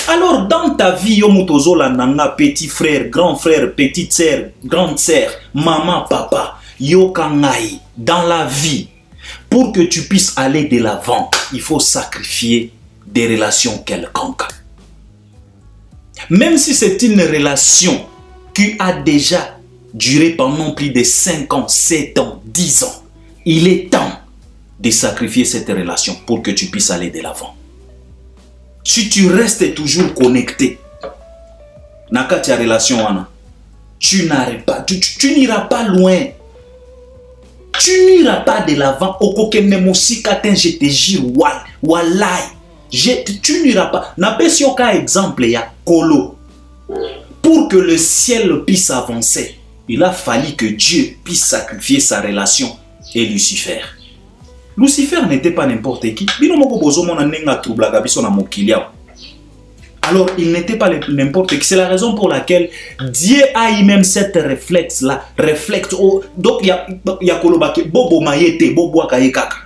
Alors dans ta vie, yomutozo la nanga, petit frère, petite sœur, grande sœur, maman, papa, yokangai, dans la vie, pour que tu puisses aller de l'avant, il faut sacrifier des relations quelconques. Même si c'est une relation qui a déjà duré pendant plus de 5 ans, 7 ans, 10 ans, il est temps de sacrifier cette relation pour que tu puisses aller de l'avant. Si tu restes toujours connecté, dans ta relation, tu n'arrives pas, tu n'iras pas loin. Tu n'iras pas de l'avant. Je te jure, wallahi. Tu n'iras pas. N'appelle aucun exemple, il y a Kolo. Pour que le ciel puisse avancer, il a fallu que Dieu puisse sacrifier sa relation et Lucifer. Lucifer n'était pas n'importe qui. Alors, il n'était pas n'importe qui. C'est la raison pour laquelle Dieu a eu même cette réflexe-là. Donc, il y a Bobo Mayete, Bobo Akayekaka.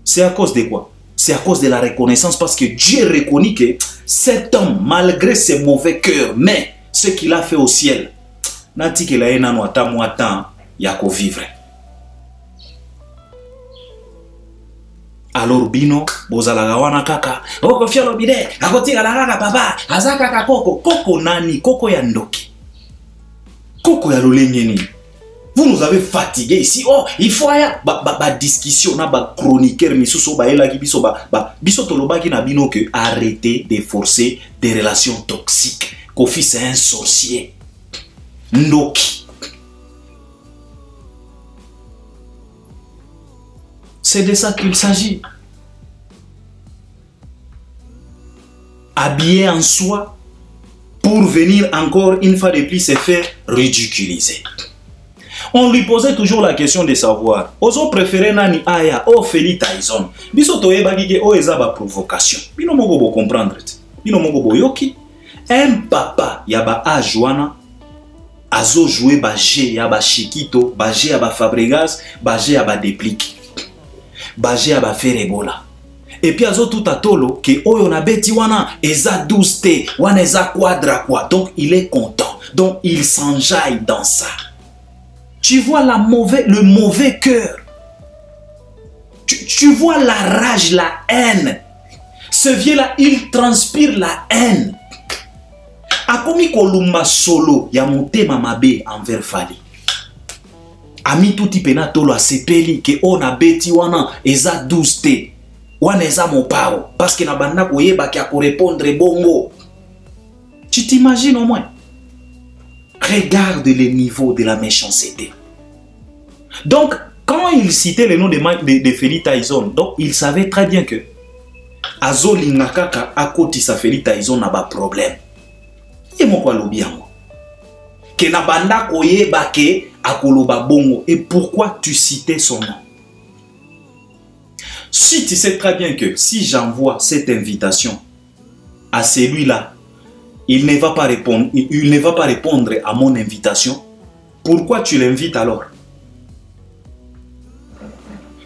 C'est à cause de quoi? C'est à cause de la reconnaissance, parce que Dieu reconnaît que cet homme, malgré ses mauvais cœurs, mais ce qu'il a fait au ciel, Nati que la ena no atamu atan yako vivre. Alors bino bozalaga wana kaka oko fialo bide akotika la kaka papa azaka kaka koko nani koko ya ndoki koko ya lolengeni. Vous nous avez fatigué ici. Oh, il faut aya ba discussion na ba chroniqueur misuso ba ela ki biso biso tolobaki na bino que arrêtez de forcer des relations toxiques. Kofi c'est un sorcier. Ndoki. C'est de ça qu'il s'agit. Habillé en soi pour venir encore une fois de plus se faire ridiculiser. On lui posait toujours la question de savoir. Ozo préféré nani aya o Feli Tyson. Biso toye bagige o eza ba provocation. Bino moko bo comprendre. Bino moko bo yoki. Un papa yaba ajuana azo jouer ba G yaba Chiquito, ba G yaba Fabregas, ba G yaba Déplique. Baje aba ferebola. Et puis azo tout atolo que oyo na beti wana eza 12 te, wana eza quadra quoi. Donc il est content. Donc il s'enjaille dans ça. Tu vois le mauvais cœur. Tu vois la rage, la haine. Ce vieux-là, il transpire la haine. Akomi kolumba solo ya motema mabe envers Fali. ami tuti pena tolo asepeli ke on a beti wana eza 12 te. Wana eza mopao parce que na banda koyeba ki a répondre bongo. Tu t'imagines au moins? Regarde le niveau de la méchanceté. Donc, quand il citait le nom de Feli Tyson, donc il savait très bien que Azoli Nakaka a côté sa Feli Tyson n'a pas problème. Et mon quoi l'obiango? Que na banda koyeba ke akoloba bongo. Et pourquoi tu citais son nom? Si tu sais très bien que si j'envoie cette invitation à celui-là, il ne va pas répondre à mon invitation, pourquoi tu l'invites alors?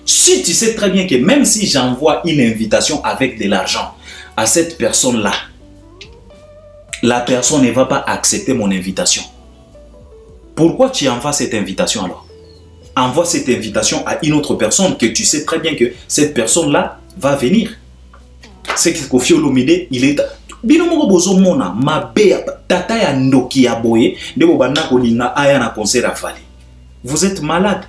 Si tu sais très bien que même si j'envoie une invitation avec de l'argent à cette personne-là, la personne ne va pas accepter mon invitation. Pourquoi tu envoies cette invitation alors? Envoie cette invitation à une autre personne que tu sais très bien que cette personne-là va venir. C'est que Koffi Olomide, il est... Binomoko bozo mona, mabe, tata ya ndoki ya boye, ndebo banda kolinga aya na concert à Fally. Vous êtes malade.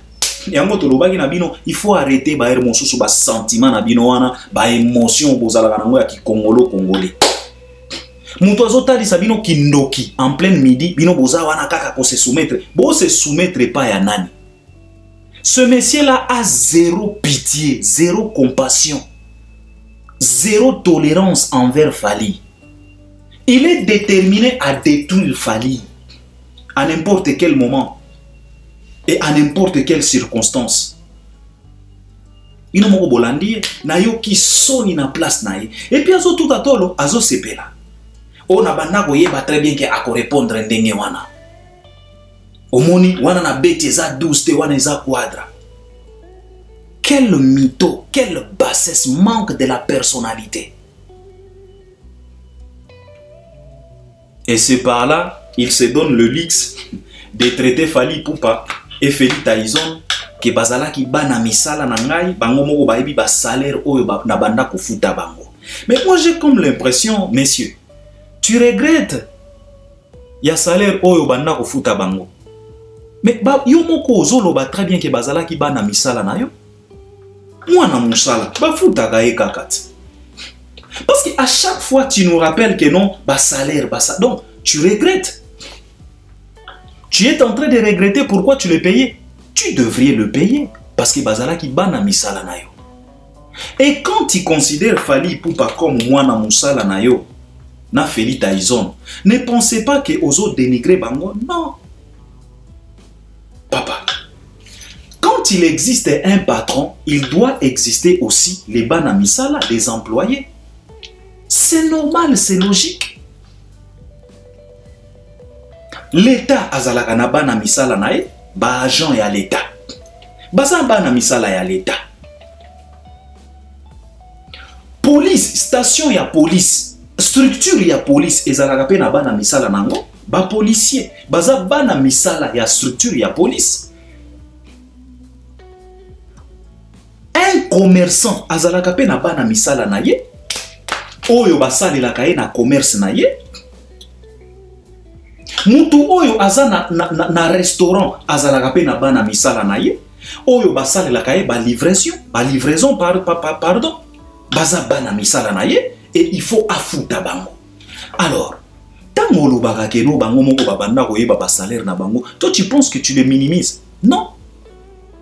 Yango tolobaki na bino, il faut arrêter ba mosusu ba sentiment na bino wana, ba émotion bozala nango ya ki Congolo congolais. Muto azotali sa bino kindoki en plein midi, bino boza wana kaka ko se soumettre. Bo se soumettre pas ya nani. Ce monsieur-là a zéro pitié, zéro compassion, zéro tolérance envers Fally. Il est déterminé à détruire Fally à n'importe quel moment et à n'importe quelle circonstance. Il n'a pas bolandi, na yo ki soni na place na ye. Et puis azo tout atolo, azo sepela. On a banda koyeba très bien que ako répondre ndenge wana. Omoni wana na beti eza 12 te wana eza quadra. Quel mytho, quelle bassesse, manque de la personnalité. Et c'est par là, il se donne le luxe de traiter Fally Ipupa et Feli Tyson que bazala ki bana misala na ngai bango moko ba yebi ba salaire oyo na banda ko futa bango. Mais moi j'ai comme l'impression, messieurs, tu regrettes ya salaire oyo banda ko futa bango. Mais ba yo moko ozolo ba très bien que bazala ki bana misala na yo. Moi na musala ba futa ga e kakati. Parce qu'à chaque fois, tu nous rappelles que non, bah salaire, bah ça. Donc, tu regrettes. Tu es en train de regretter pourquoi tu le payais. Tu devrais le payer. Parce que bazala ki bana misala na yo. Et quand tu considères Fally Ipupa comme moi na musala na yo, na Feli Tyson, ne pensez pas que ozo dénigrer bango. Non. Papa. Quand il existe un patron, il doit exister aussi les bana misala, les employés. C'est normal, c'est logique. L'État azalaka na bana misala nae, ba agent ya l'État. Baza bana misala ya l'État. Police, station ya police, structure ya police ezalaka pe na bana misala nango, ba policier, baza bana misala ya structure ya police. Un commerçant azalaka pe na bana misala na ye. Oyo basali la kaye na commerce na ye. Mutu oyo aza na restaurant azalaka pe na bana misala na ye. Oyo basali la kaye ba livraison pardon. Baza bana misala na ye et il faut afuta bango. Alors, tango lo bakakeno bango moko babanda koyeba ba salaire na bango, toi tu penses que tu les minimises? Non.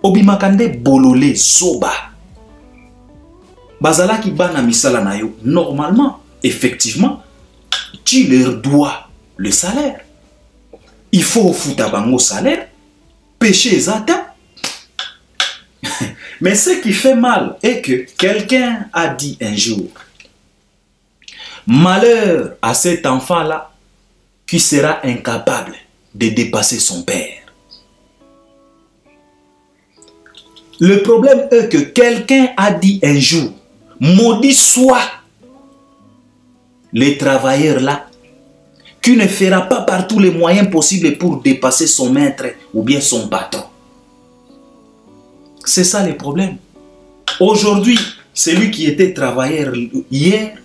Obimakande bolole soba. Bazala ki bana misala na yo, normalement, effectivement, tu leur dois le salaire. Il faut foutre bango salaire, péché zata. Mais ce qui fait mal est que quelqu'un a dit un jour, malheur à cet enfant-là qui sera incapable de dépasser son père. Le problème est que quelqu'un a dit un jour, maudit soit le travailleur là qui ne fera pas par tous les moyens possibles pour dépasser son maître ou bien son patron. C'est ça le problème. Aujourd'hui, celui qui était travailleur hier,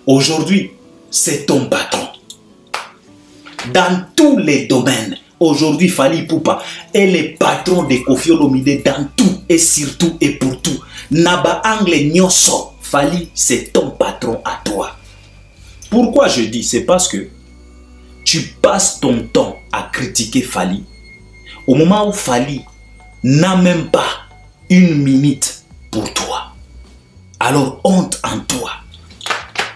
aujourd'hui, c'est ton patron. Dans tous les domaines, Aujourd'hui, Fally Ipupa est le patron de Koffi Olomide dans tout et surtout et pour tout. Naba angle nyonso, Fally, c'est ton patron à toi. Pourquoi je dis? C'est parce que tu passes ton temps à critiquer Fally au moment où Fally n'a même pas une minute pour toi. Alors honte en toi.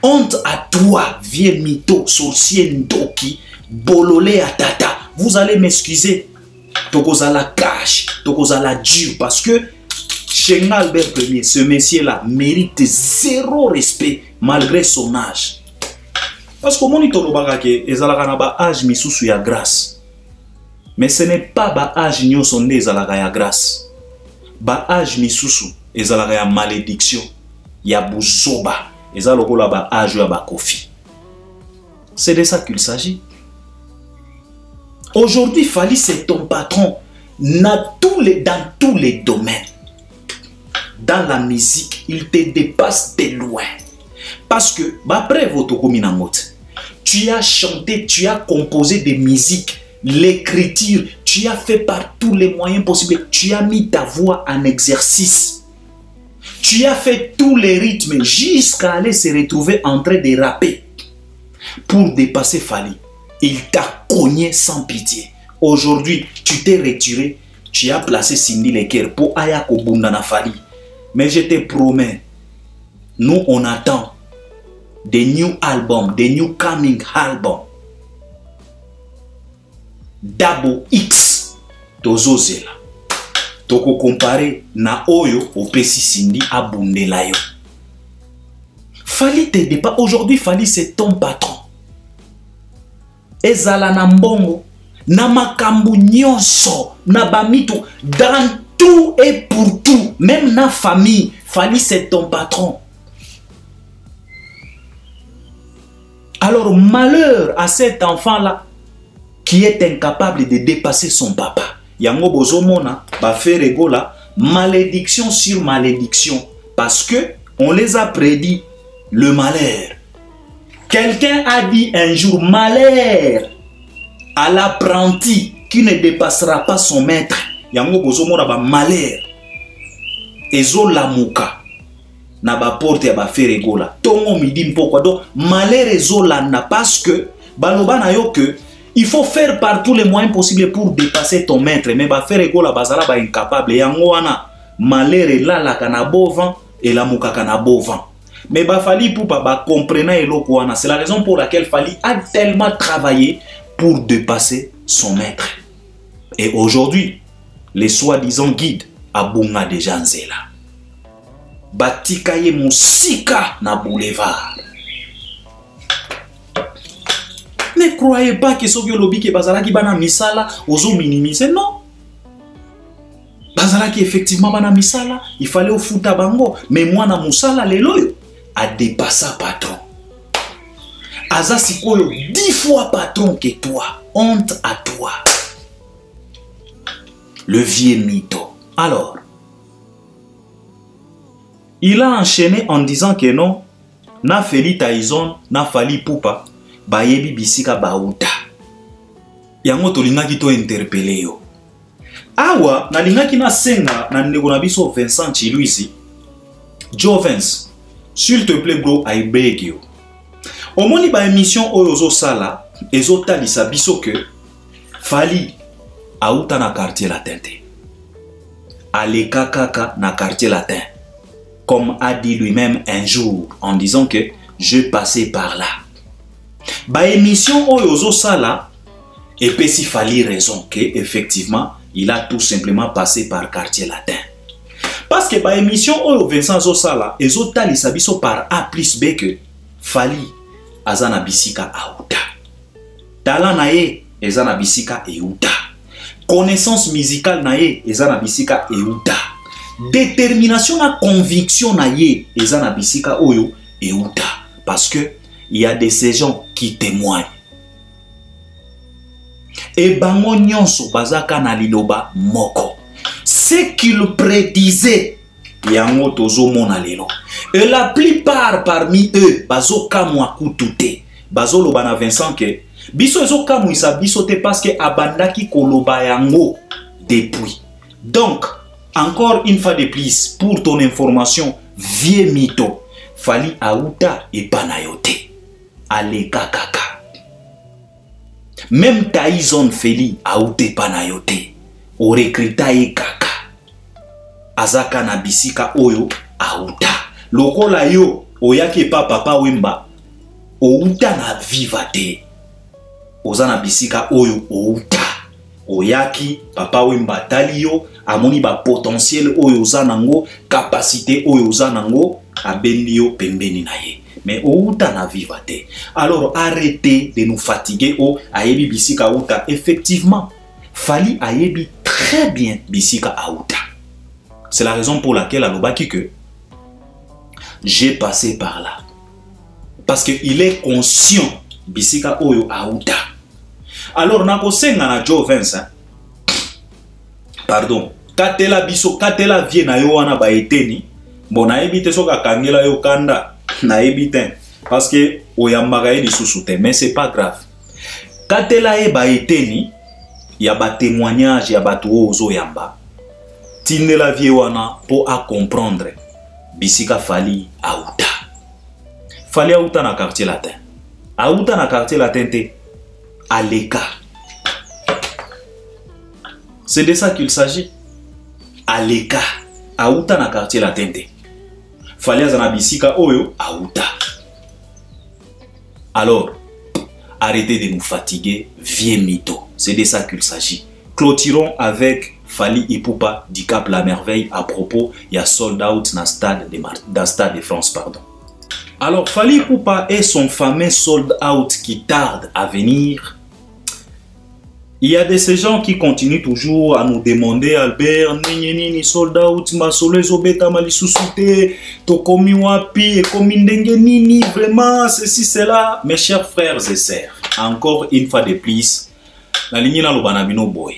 Honte à toi, vieux mytho, sorcier ndoki, bololé à tata. Vous allez m'excuser. Tokozala cash, tokozala dur, parce que chez Albert Ier, ce monsieur-là mérite zéro respect malgré son âge. Parce que mon itolobagake, ezalaka na ba âge misusu ya grâce. Mais ce n'est pas ba âge nyonso nde ezalaka ya grâce. Ba âge misusu ezalaka ya malédiction, ya buzoba, ezalokola ba âge ya ba Koffi. C'est de ça qu'il s'agit. Aujourd'hui, Fally, c'est ton patron dans tous les domaines. Dans la musique, il te dépasse de loin. Parce que, après votre communauté, tu as chanté, tu as composé des musiques, l'écriture, tu as fait par tous les moyens possibles. Tu as mis ta voix en exercice. Tu as fait tous les rythmes jusqu'à aller se retrouver en train de rapper. Pour dépasser Fally, il t'a cogné sans pitié. Aujourd'hui, tu t'es retiré, tu as placé Cindy Leker pour Ayako Bundana Fally. Mais je te promets, nous on attend des new albums, des new coming albums. Dabo X, Tozo Zela. Toko comparé na Oyo au Pessi Cindy à Bundelayo. Fally te dépasse. Aujourd'hui, Fally c'est ton patron. Ezala na mbongo, na makambu nyonso, na bamito, dans tout et pour tout, même na famille, Fally c'est ton patron. Alors malheur à cet enfant-là qui est incapable de dépasser son papa. Yango bozomona, ba feregola, malédiction sur malédiction, parce que on les a prédit le malheur. Quelqu'un a dit un jour malheur à l'apprenti qui ne dépassera pas son maître. Yango bozomona ba malheur. Ezo lamuka na ba porte ya ba feregola. Tongo midi mpokwa. Donc malheur ezo landa parce que baloba na yo que il faut faire par tous les moyens possibles pour dépasser ton maître. Mais ba feregola bazala ba incapable. Yango wana malheur elalaka na bovan et lamuka na bovan. Mais Fally Ipupa comprenait eloko. C'est la raison pour laquelle Fally a tellement travaillé pour dépasser son maître. Et aujourd'hui, les soi-disant guides à Bunga de Janzela. Batikaye Moussika na boulevard. Ne croyez pas que ce que lobby que bazalaki bana misala ozo minimiser, non. Bazalaki effectivement bana misala, il fallait au futa bango, mais moi na musala leloyo a dépassé patron. Aza sikoyo 10 fois patron que toi. Honte à toi. Le vieux mytho. Alors, il a enchaîné en disant que non, na Feli Taizon, na Fally Ipupa, bayebi bisika bauta. Yango tolingaki to interpellé yo. Awa, na lingaki na senga na ndeko na biso Vincent Chiluisi. Jovens, s'il te plaît bro, I beg you. Au moni ba émission oyozo sala, ezota lisa biso que Fally auta na quartier latin. Aleka kaka na quartier latin. Comme a dit lui-même un jour en disant que je passais par là. Ba émission oyozo sala, et puis si Fally raison que effectivement il a tout simplement passé par quartier latin. Parce que ba émission oyo Vincent Zosala ezota lisa biso par A plus B que Fally azana bisika auta. Talent nae ezana bisika euta. Connaissance musicale nae ezana bisika euta. Détermination na conviction nae ezana bisika oyo euta. Parce que il y a de ces gens qui témoignent. Et bango nyonso bazaka na liloba moko. Ce qu'il prédisait, yango tozo mona lelo. Et la plupart parmi eux, bazo kamwa kutute. Bazo lobana Vincent que Biso ezo kamwisa biso te parce que abandaki koloba yango depuis. Donc, encore une fois de plus, pour ton information, vieux mytho, Fally Auta et Panayote. Aleka kaka. Même Tyson Feli Aute Panayote. Orekrita e kaka. Azaka na bisika oyo Auta. Lokola yo, oyaki pa papa wemba. Outa na viva te. Oza na bisika oyo Outa. Oyaki papa wemba tali yo. Amoni ba potentiel oyo oza nango. Capacité oyo oza nango. Abendi yo pembeni na ye. Mais Outa na viva te. Alors arrêtez de nous fatiguer au ayebi bisika Outa. Effectivement, Fally ayebi très bien bisika Outa. C'est la raison pour laquelle alobaki que j'ai passé par là. Parce qu'il est conscient bisika oyo Outa. Alors nako senga na Joe Vince, hein? Pardon. Katela biso, katela vie na yo wana ba eteni. Bon na ebite soka kangela yo kanda. Na ebite. Parce que oyambaka ye lisusu te. Mais c'est pas grave. Katela e ba eteni. Ya ba témoignage ya ba tuo ozo yamba. Tinde la vie wana po a comprendre. Bisika Fally Auta. Fally Auta na quartier latin. Auta na quartier latin te. Aleka. C'est de ça qu'il s'agit. Aleka. Auta na quartier latin te. Fally azana bisika oyo Auta. Alors, arrêtez de nous fatiguer, vieux mytho. C'est de ça qu'il s'agit. Clôturons avec Fally Ipupa du Cap La Merveille à propos, il y a sold out dans Stade de France, pardon. Alors, Fally Ipupa et son fameux sold out qui tarde à venir. Il y a de ces gens qui continuent toujours à nous demander, Albert, nini sold out, masolo ezobeta malisusuté, tokomi wapi, ekomi ndenge nini, vraiment, ceci, cela. Mes chers frères et sœurs, encore une fois de plus, la ligne na lobanabino boy.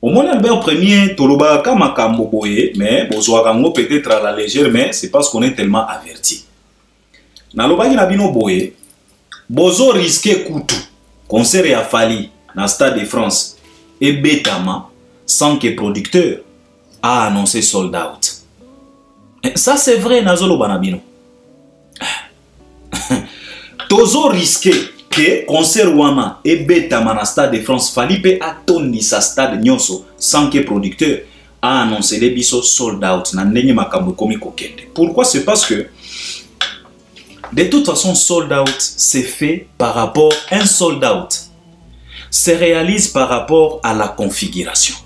Au moins, Albert premier, toloba kama kambo boye, mais bozoakango peut-être à la légère, mais c'est parce qu'on est tellement averti. Na lobaki na bino boye, bozo risqué kutu, concert ya Fally na Stade de France, et Betama, sans que producteur a annoncé sold out. Et ça c'est vrai, Nazolo Banabino. Tozo risqué que concert wana et Betama na Stade de France, Fally pe atondi sa stade nyonso, sans que producteur a annoncé les biso sold out. Na ndenge makambo komi kokende. Pourquoi? C'est parce que de toute façon, sold out, c'est fait par rapport à un sold out. Se réalise par rapport à la configuration.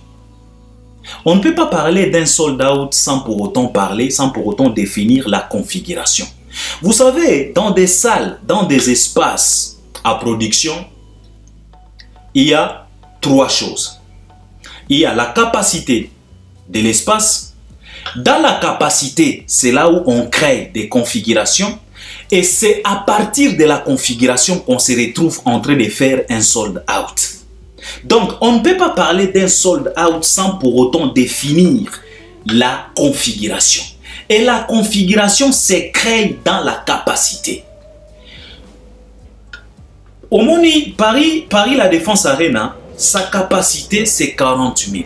On ne peut pas parler d'un sold out sans pour autant parler, sans pour autant définir la configuration. Vous savez, dans des salles, dans des espaces à production, il y a trois choses. Il y a la capacité de l'espace. Dans la capacité, c'est là où on crée des configurations. Et c'est à partir de la configuration qu'on se retrouve en train de faire un sold out. Donc, on ne peut pas parler d'un sold out sans pour autant définir la configuration. Et la configuration se crée dans la capacité. Au Moni, Paris La Défense Arena, sa capacité c'est 40 000.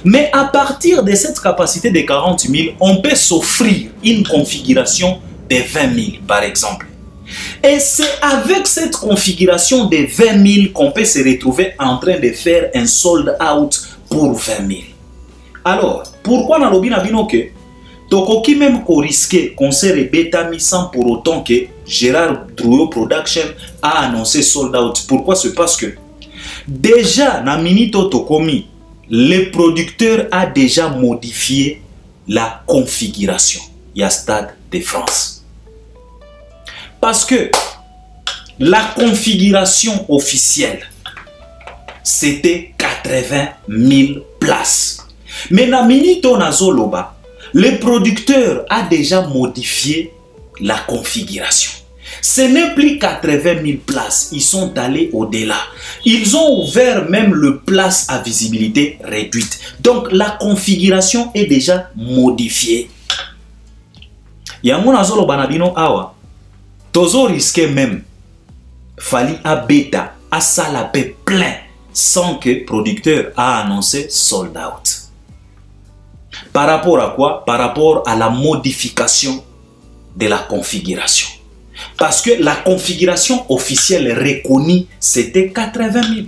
Mais à partir de cette capacité de 40 000, on peut s'offrir une configuration de 20 000 par exemple. Et c'est avec cette configuration de 20 000 qu'on peut se retrouver en train de faire un sold out pour 20 000. Alors, pourquoi dans l'objet n'a que Tokoki même qu'on risquait qu'on s'est betami sans pour autant que Gérard Drouot Production a annoncé sold out. Pourquoi? C'est parce que déjà, na minito Tokomi, le producteur a déjà modifié la configuration. Il y a Stade de France. Parce que la configuration officielle, c'était 80 000 places. Mais na minito na zoloba, le producteur a déjà modifié la configuration. Ce n'est plus 80 000 places, ils sont allés au-delà. Ils ont ouvert même le place à visibilité réduite. Donc la configuration est déjà modifiée. Yango nazolo banabino awa. Tozo risque même. Fali a bêta, a salapé plein, sans que producteur a annoncé sold out. Par rapport à quoi? Par rapport à la modification de la configuration. Parce que la configuration officielle reconnue, c'était 80 000.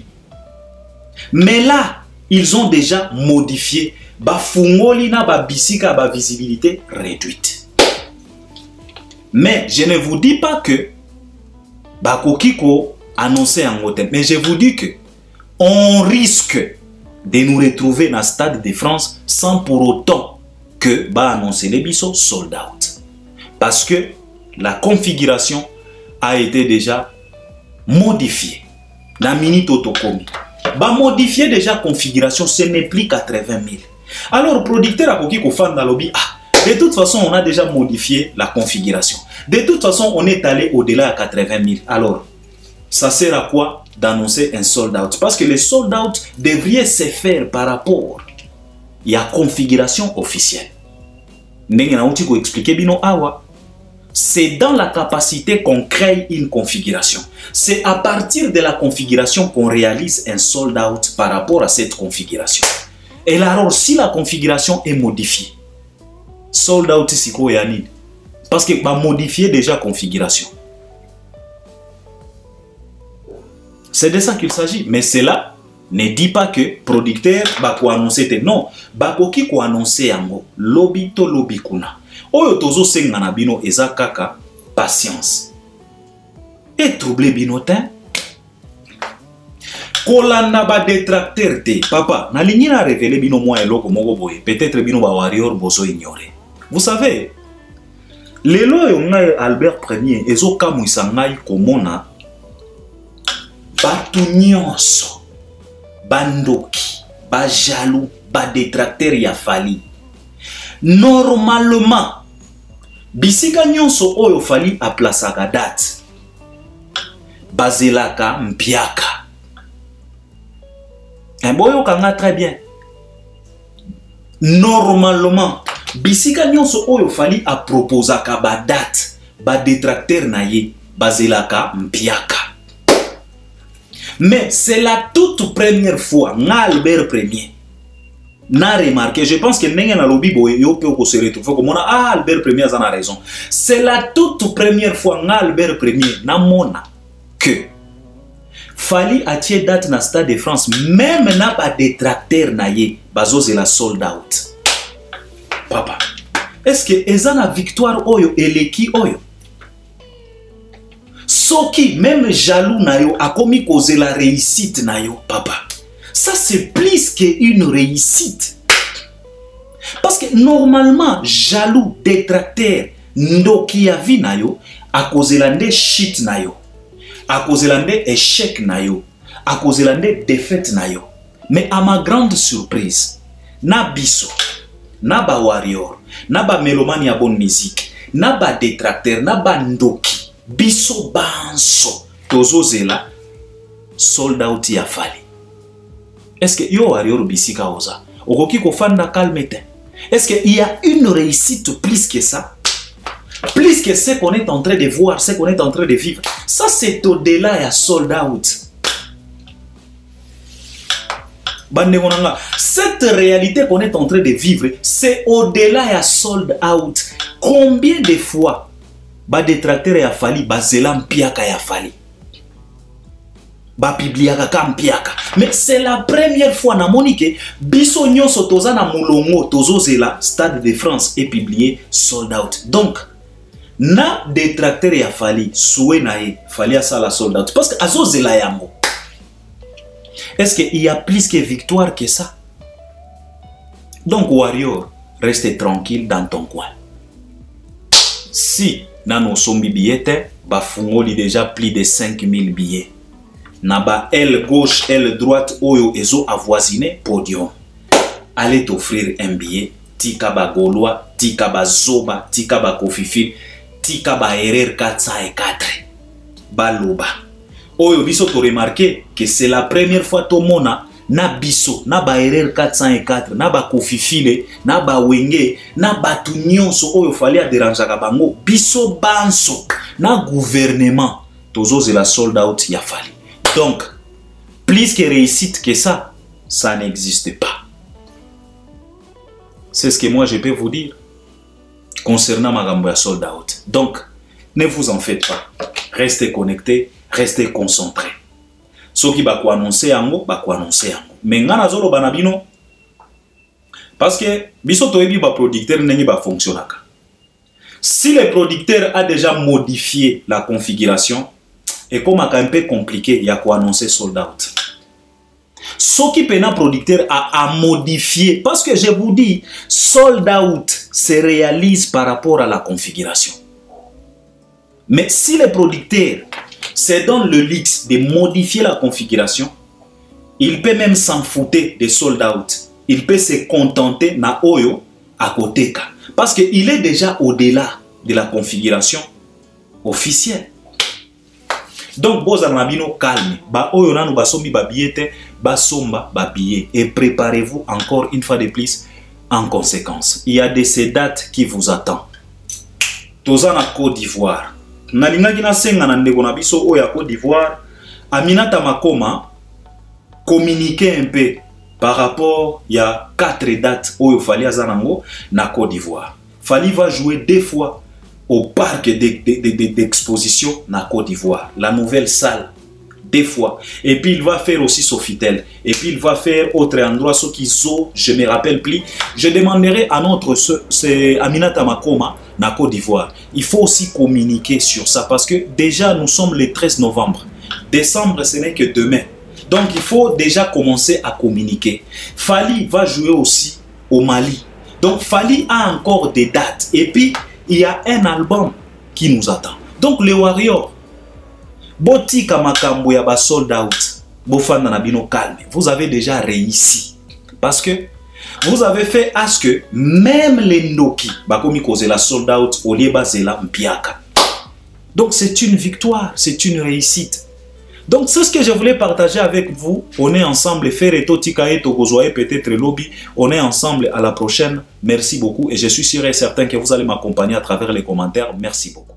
Mais là, ils ont déjà modifié. Bafungoli na ba bisika ba visibilité réduite. Mais je ne vous dis pas que Bakokiko annoncé en hôtel. Mais je vous dis que on risque de nous retrouver dans le Stade de France sans pour autant que ba annoncer les bisous sold out. Parce que la configuration a été déjà modifiée. La minute autocomi. Ba modifier déjà configuration, ce n'est plus 80 000. Alors, producteur a Kokiko fan dans lobby. De toute façon, on a déjà modifié la configuration. De toute façon, on est allé au-delà de 80 000. Alors, ça sert à quoi d'annoncer un sold out? Parce que le sold out devrait se faire par rapport à la configuration officielle. C'est dans la capacité qu'on crée une configuration. C'est à partir de la configuration qu'on réalise un sold out par rapport à cette configuration. Et alors, si la configuration est modifiée, sold out c'est quoi Yanid? Parce que va modifier déjà configuration. C'est de ça qu'il s'agit. Mais cela ne dit pas que producteur va annoncer. Non, bakoki ko annoncer yango lobby to lobby kuna. Oyo tozo sengana bino eza kaka patience. Et troublé binotin. Kolanda ba détracteur te. Papa, na lingi na révélé bino moi eloko moko boye. Peut-être bino ba warrior bozo ignorer. Vous savez, les lois ngai Albert Ier ezo kamwisa ngai komona batu nyonso bandoki ba jaloux ba détracteur ya Fali. Normalement bisika nyonso oyo Fali a plasaka date bazelaka mpiaka. Un boyo kanga très bien. Normalement bisika nyonso oyo Fali a proposaka ba date ba détracteur na ye bazelaka mpiaka. Mais c'est la toute première fois nga Albert Ier n'a remarqué, je pense que n'engue na lobby boye yo peut ko se retrouver comme on a Albert Ier a raison. C'est la toute première fois nga Albert Ier na mona que Fali a tie date na Stade de France même na ba détracteur na ye bazozela sold out. Papa, est-ce que ezana victoire oyo eleki oyo? Soki même jaloux na yo a commis cause la réussite na yo, papa. Ça c'est plus qu'une réussite. Parce que normalement jaloux, détracteur, ndoki ya vi na yo a cause la nde shit na yo, a cause la nde échec na yo, a cause la nde défaite na yo. Mais à ma grande surprise, na biso, na ba warrior, na ba mélomane ya bonne musique, na ba détracteur, na ba ndoki, biso banso, tozo zela, sold out ya Fali. Est-ce que yo warrior bisika oza? Okoki ko fanda calmete? Est-ce qu'il y a une réussite plus que ça? Plus que ce qu'on est en train de voir, ce qu'on est en train de vivre. Ça c'est au-delà ya sold out. Cette réalité qu'on est en train de vivre, c'est au-delà ya sold out. Combien de fois ba détracteur ya Fali bazela mpiaka ya Fali? Ba bibliaka ka mpiaka. Mais c'est la première fois na monique biso nyonso toza na mulongo tozozela Stade de France et publié sold out. Donc na détracteur ya Fali soué na ye Fali a ça la sold out parce que azozela yango. Est-ce qu'il y a plus que victoire que ça? Donc warrior, reste tranquille dans ton coin. Si nano sombi billets, bafungoli déjà plus de 5000 billets. Naba aile gauche, aile droite, oyo ezo avoisiné podium. Allez t'offrir un billet. Tika ba Gaulois, tika ba Zoba, tika ba Kofifi, tika ba RR 404. Baloba. Oyo biso to remarqué que c'est la première fois to mona na biso na ba RR 404 na ba kofifile na ba wenge na batu nyonso oyo fali a dérangeaka bango biso banso na gouvernement tozo la sold out ya fali. Donc plus que réussite que ça n'existe pas. C'est ce que moi je peux vous dire concernant Magambo ya sold out. Donc ne vous en faites pas, restez connectés, restez concentrés. Ceux qui va annoncer yango ba ko annoncer yango. Mais ngana zolo banabino parce que biso toyebi ba producteur ndenge ba fonctionnaka. Si le producteur a déjà modifié la configuration, et comme un peu compliqué, il y a quoi annoncer sold out. Ce qui pena producteur a modifié, parce que je vous dis, sold out se réalise par rapport à la configuration. Mais si le producteur se donne le luxe de modifier la configuration, il peut même s'en foutre de sold out. Il peut se contenter na oyo à côté. Parce qu'il est déjà au-delà de la configuration officielle. Donc, vous avez calme. Ba oyo nanu basombi ba billet, ba somba ba billet. Et préparez-vous encore une fois de plus en conséquence. Il y a de ces dates qui vous attendent. Toza na Côte d'Ivoire. Nalingaki na senga na ndeko na biso oyo ya Côte d'Ivoire. Aminata Makoma communiquer un peu par rapport il y a 4 dates oyo fali azanango na Côte d'Ivoire. Fali va jouer 2 fois au parc d'exposition na Côte d'Ivoire, la nouvelle salle, 2 fois. Et puis il va faire aussi Sofitel. Et puis il va faire autre endroit, ceux qui sont, je me rappelle plus. Je demanderai à notre Aminata Makoma na Côte d'Ivoire. Il faut aussi communiquer sur ça parce que déjà nous sommes le 13 novembre. Décembre, ce n'est que demain. Donc il faut déjà commencer à communiquer. Fali va jouer aussi au Mali. Donc Fali a encore des dates. Et puis il y a un album qui nous attend. Donc les Warriors, Botika Makambo ya ba sold out, Bofanda Nabino calme. Vous avez déjà réussi. Parce que vous avez fait à ce que même les Ndoki, Bakomi cause la sold out, Olieba Zela Mpiaka. Donc c'est une victoire, c'est une réussite. Donc c'est ce que je voulais partager avec vous. On est ensemble, faire et Totikae, Togozoae, peut-être lobby. On est ensemble, à la prochaine. Merci beaucoup et je suis sûr et certain que vous allez m'accompagner à travers les commentaires. Merci beaucoup.